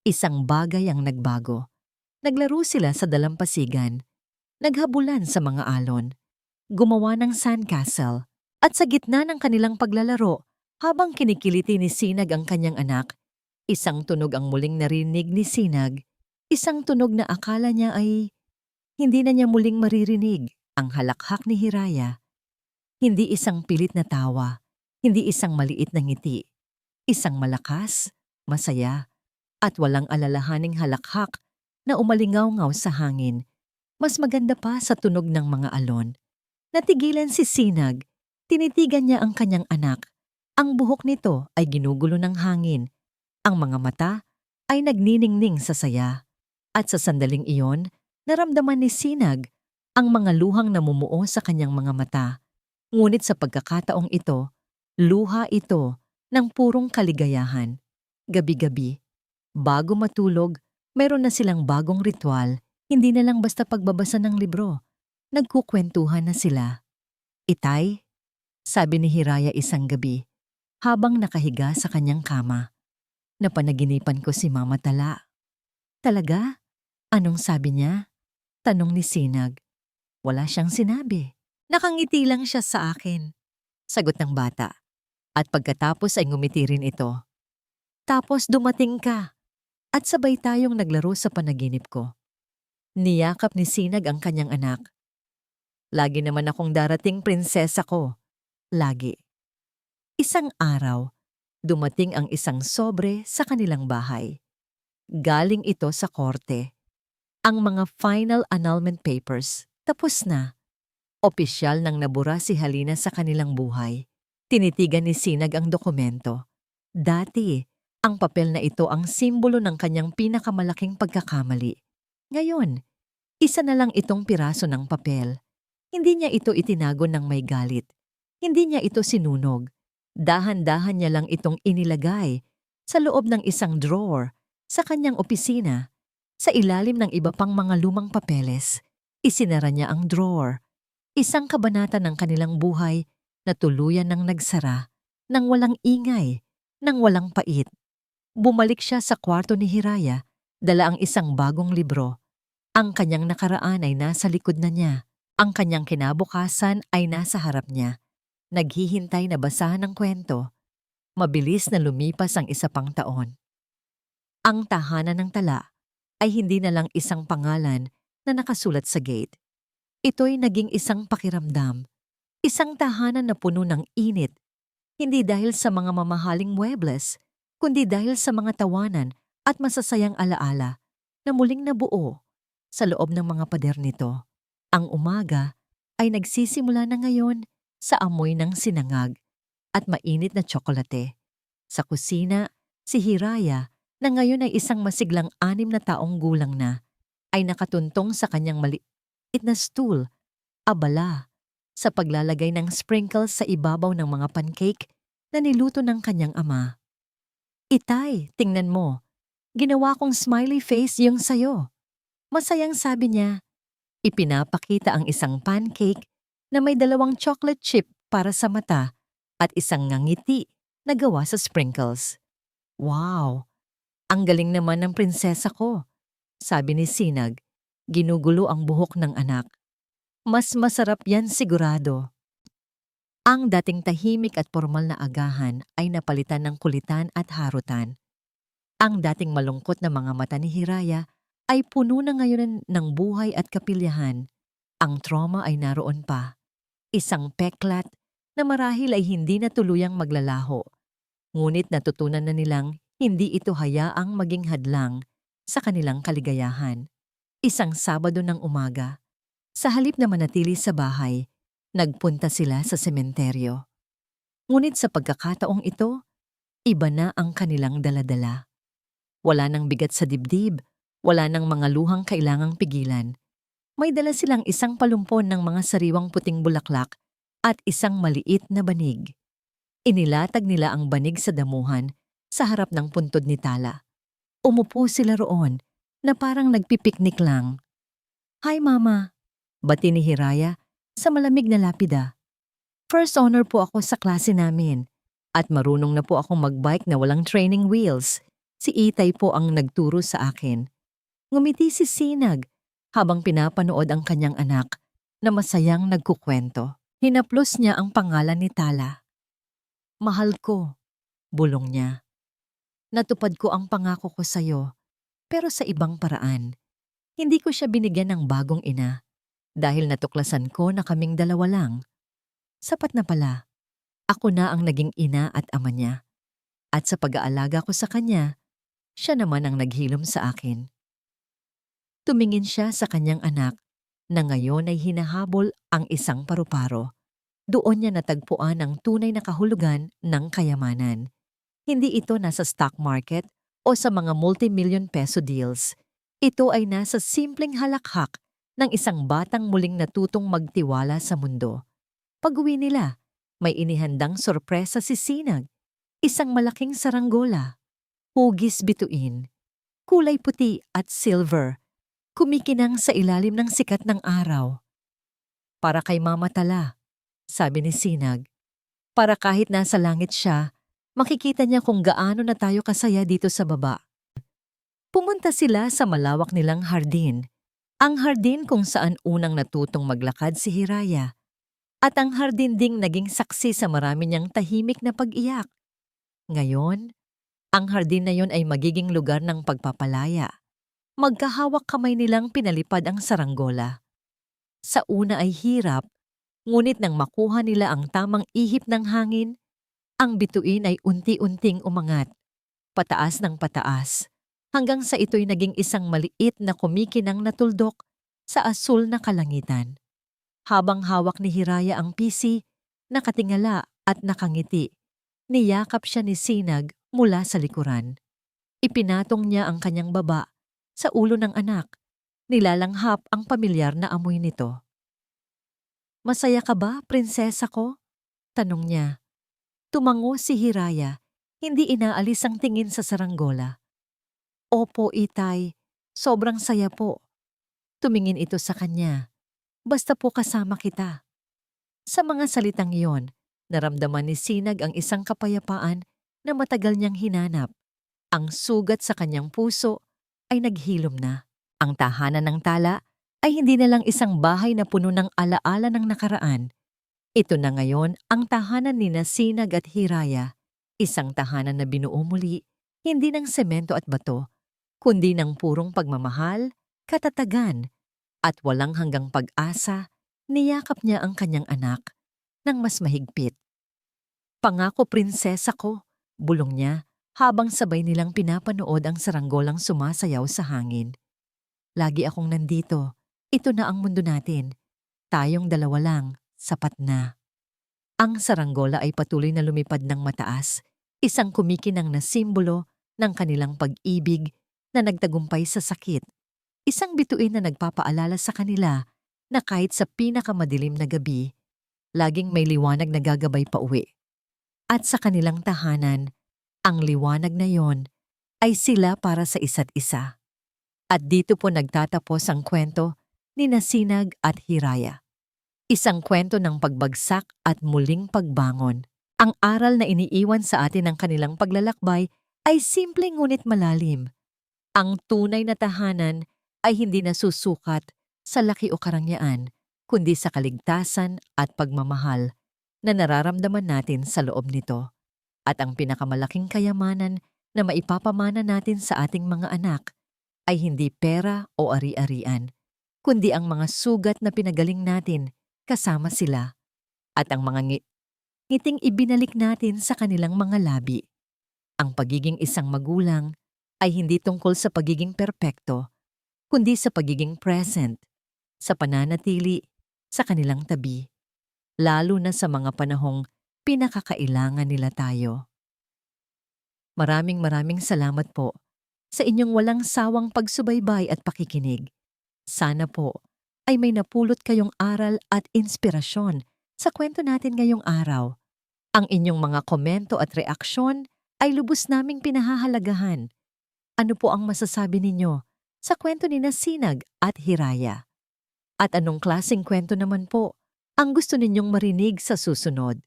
isang bagay ang nagbago. Naglaro sila sa dalampasigan, naghabulan sa mga alon, gumawa ng sandcastle, at sa gitna ng kanilang paglalaro, habang kinikiliti ni Sinag ang kanyang anak, isang tunog ang muling narinig ni Sinag, isang tunog na akala niya ay hindi na niya muling maririnig, ang halakhak ni Hiraya. Hindi isang pilit na tawa, hindi isang maliit na ngiti, isang malakas, masaya, at walang alalahaning halakhak na umalingaw-ngaw sa hangin. Mas maganda pa sa tunog ng mga alon. Natigilan si Sinag, tinitigan niya ang kanyang anak. Ang buhok nito ay ginugulo ng hangin. Ang mga mata ay nagniningning sa saya. At sa sandaling iyon, naramdaman ni Sinag ang mga luhang namumuo sa kanyang mga mata. Ngunit sa pagkakataong ito, luha ito ng purong kaligayahan. Gabi-gabi, bago matulog, meron na silang bagong ritual, hindi na lang basta pagbabasa ng libro. Nagkukwentuhan na sila. "Itay," sabi ni Hiraya isang gabi, habang nakahiga sa kanyang kama. "Napanaginipan ko si Mama Tala." "Talaga? Anong sabi niya?" tanong ni Sinag. "Wala siyang sinabi. Nakangiti lang siya sa akin, sagot ng bata. At pagkatapos ay ngumiti rin ito. Tapos dumating ka at sabay tayong naglaro sa panaginip ko. Niyakap ni Sinag ang kanyang anak. Lagi naman akong darating prinsesa ko. Lagi. Isang araw, dumating ang isang sobre sa kanilang bahay. Galing ito sa korte. Ang mga final annulment papers tapos na. Opisyal nang nabura si Halina sa kanilang buhay. Tinitigan ni Sinag ang dokumento. Dati, ang papel na ito ang simbolo ng kanyang pinakamalaking pagkakamali. Ngayon, isa na lang itong piraso ng papel. Hindi niya ito itinago ng may galit. Hindi niya ito sinunog. Dahan-dahan niya lang itong inilagay sa loob ng isang drawer sa kanyang opisina. Sa ilalim ng iba pang mga lumang papeles, isinara niya ang drawer. Isang kabanata ng kanilang buhay na tuluyan ng nagsara, nang walang ingay, nang walang pait. Bumalik siya sa kwarto ni Hiraya, dala ang isang bagong libro. Ang kanyang nakaraan ay nasa likod na niya. Ang kanyang kinabukasan ay nasa harap niya. Naghihintay na basahan ng kwento. Mabilis na lumipas ang isa pang taon. Ang tahanan ng tala ay hindi na lang isang pangalan na nakasulat sa gate. Ito'y naging isang pakiramdam. Isang tahanan na puno ng init. Hindi dahil sa mga mamahaling muebles, kundi dahil sa mga tawanan at masasayang alaala na muling nabuo sa loob ng mga pader nito. Ang umaga ay nagsisimula na ngayon sa amoy ng sinangag at mainit na tsokolate. Sa kusina, si Hiraya, na ngayon ay isang masiglang 6 na taong gulang na, ay nakatuntong sa kanyang maliit na stool, abala, sa paglalagay ng sprinkles sa ibabaw ng mga pancake na niluto ng kanyang ama. Itay, tingnan mo. Ginawa kong smiley face yung sayo. Masayang sabi niya. Ipinapakita ang isang pancake na may 2 chocolate chip para sa mata at isang ngangiti na gawa sa sprinkles. Wow! Ang galing naman ng prinsesa ko, sabi ni Sinag. Ginugulo ang buhok ng anak. Mas masarap yan sigurado. Ang dating tahimik at formal na agahan ay napalitan ng kulitan at harutan. Ang dating malungkot na mga mata ni Hiraya ay puno na ngayon ng buhay at kapilyahan. Ang trauma ay naroon pa. Isang peklat na marahil ay hindi na tuluyang maglalaho. Ngunit natutunan na nilang hindi ito hayaang maging hadlang sa kanilang kaligayahan. Isang Sabado ng umaga, sa halip na manatili sa bahay, nagpunta sila sa sementeryo. Ngunit sa pagkakataong ito, iba na ang kanilang daladala. Wala nang bigat sa dibdib, wala nang mga luhang kailangang pigilan. May dala silang isang palumpon ng mga sariwang puting bulaklak at isang maliit na banig. Inilatag nila ang banig sa damuhan sa harap ng puntod ni Tala. Umupo sila roon na parang nagpipiknik lang. Hi Mama, bati ni Hiraya sa malamig na lapida. First honor po ako sa klase namin at marunong na po akong magbike na walang training wheels. Si Itay po ang nagturo sa akin. Ngumiti si Sinag habang pinapanood ang kanyang anak na masayang nagkukwento. Hinaplos niya ang pangalan ni Tala. Mahal ko, bulong niya. Natupad ko ang pangako ko sa'yo, pero sa ibang paraan. Hindi ko siya binigyan ng bagong ina dahil natuklasan ko na kaming 2 lang. Sapat na pala. Ako na ang naging ina at ama niya. At sa pag-aalaga ko sa kanya, siya naman ang naghilom sa akin. Tumingin siya sa kanyang anak na ngayon ay hinahabol ang isang paru-paro. Doon niya natagpuan ang tunay na kahulugan ng kayamanan. Hindi ito nasa stock market o sa mga multi-million peso deals. Ito ay nasa simpleng halakhak ng isang batang muling natutong magtiwala sa mundo. Pag-uwi nila, may inihandang sorpresa si Sinag. Isang malaking saranggola, hugis bituin, kulay puti at silver, kumikinang sa ilalim ng sikat ng araw. Para kay Mama Tala, sabi ni Sinag. Para kahit nasa langit siya, makikita niya kung gaano na tayo kasaya dito sa baba. Pumunta sila sa malawak nilang hardin. Ang hardin kung saan unang natutong maglakad si Hiraya. At ang hardin ding naging saksi sa marami niyang tahimik na pag-iyak. Ngayon, ang hardin na yon ay magiging lugar ng pagpapalaya. Magkahawak kamay nilang pinalipad ang saranggola. Sa una ay hirap, ngunit nang makuha nila ang tamang ihip ng hangin, ang bituin ay unti-unting umangat, pataas ng pataas, hanggang sa ito'y naging isang maliit na kumikinang na tuldok sa asul na kalangitan. Habang hawak ni Hiraya ang pisi, nakatingala at nakangiti, niyakap siya ni Sinag mula sa likuran. Ipinatong niya ang kanyang baba sa ulo ng anak, nilalanghap ang pamilyar na amoy nito. "Masaya ka ba, prinsesa ko?" tanong niya. Tumango si Hiraya, hindi inaalis ang tingin sa saranggola. "Opo, itay. Sobrang saya po." Tumingin ito sa kanya. "Basta po kasama kita." Sa mga salitang iyon, naramdaman ni Sinag ang isang kapayapaan na matagal niyang hinanap. Ang sugat sa kanyang puso ay naghilom na. Ang tahanan ng tala ay hindi na lang isang bahay na puno ng alaala ng nakaraan. Ito na ngayon ang tahanan ni Sinag at Hiraya, isang tahanan na binuo muli, hindi ng semento at bato, kundi ng purong pagmamahal, katatagan, at walang hanggang pag-asa. Niyakap niya ang kanyang anak ng mas mahigpit. "Pangako, prinsesa ko," bulong niya habang sabay nilang pinapanood ang saranggolang sumasayaw sa hangin. "Lagi akong nandito. Ito na ang mundo natin. Tayong dalawa lang, sapat na." Ang saranggola ay patuloy na lumipad ng mataas, isang kumikinang na simbolo ng kanilang pag-ibig na nagtagumpay sa sakit. Isang bituin na nagpapaalala sa kanila na kahit sa pinakamadilim na gabi, laging may liwanag na gagabay pauwi. At sa kanilang tahanan, ang liwanag na yon ay sila para sa isa't isa. At dito po nagtatapos ang kwento ni Sinag at Hiraya. Isang kwento ng pagbagsak at muling pagbangon. Ang aral na iniiwan sa atin ng kanilang paglalakbay ay simple ngunit malalim. Ang tunay na tahanan ay hindi nasusukat sa laki o karangyaan, kundi sa kaligtasan at pagmamahal na nararamdaman natin sa loob nito. At ang pinakamalaking kayamanan na maipapamana natin sa ating mga anak ay hindi pera o ari-arian, kundi ang mga sugat na pinagaling natin kasama sila at ang mga ngiting ibinalik natin sa kanilang mga labi. Ang pagiging isang magulang ay hindi tungkol sa pagiging perpekto, kundi sa pagiging present, sa pananatili sa kanilang tabi, lalo na sa mga panahong pinakakailangan nila tayo. Maraming salamat po sa inyong walang sawang pagsubaybay at pakikinig. Sana po ay may napulot kayong aral at inspirasyon sa kwento natin ngayong araw. Ang inyong mga komento at reaksyon ay lubos naming pinahahalagahan. Ano po ang masasabi ninyo sa kwento ni Sinag at Hiraya? At anong klaseng kwento naman po ang gusto ninyong marinig sa susunod?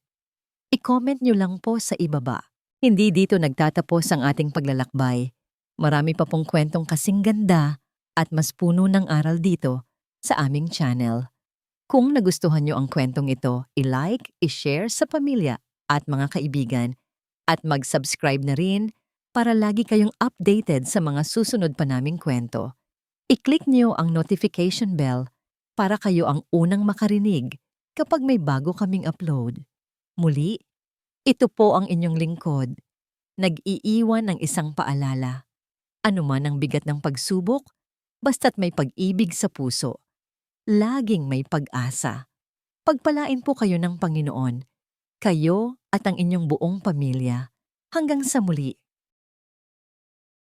I-comment nyo lang po sa ibaba. Hindi dito nagtatapos ang ating paglalakbay. Marami pa pong kwentong kasing ganda at mas puno ng aral dito sa aming channel. Kung nagustuhan nyo ang kwentong ito, i-like, i-share sa pamilya at mga kaibigan at mag-subscribe na rin para lagi kayong updated sa mga susunod pa naming kwento. I-click nyo ang notification bell para kayo ang unang makarinig kapag may bago kaming upload. Muli, ito po ang inyong lingkod. Nag-iiwan ng isang paalala. Ano man ang bigat ng pagsubok, basta't may pag-ibig sa puso, laging may pag-asa. Pagpalain po kayo ng Panginoon, kayo at ang inyong buong pamilya. Hanggang sa muli.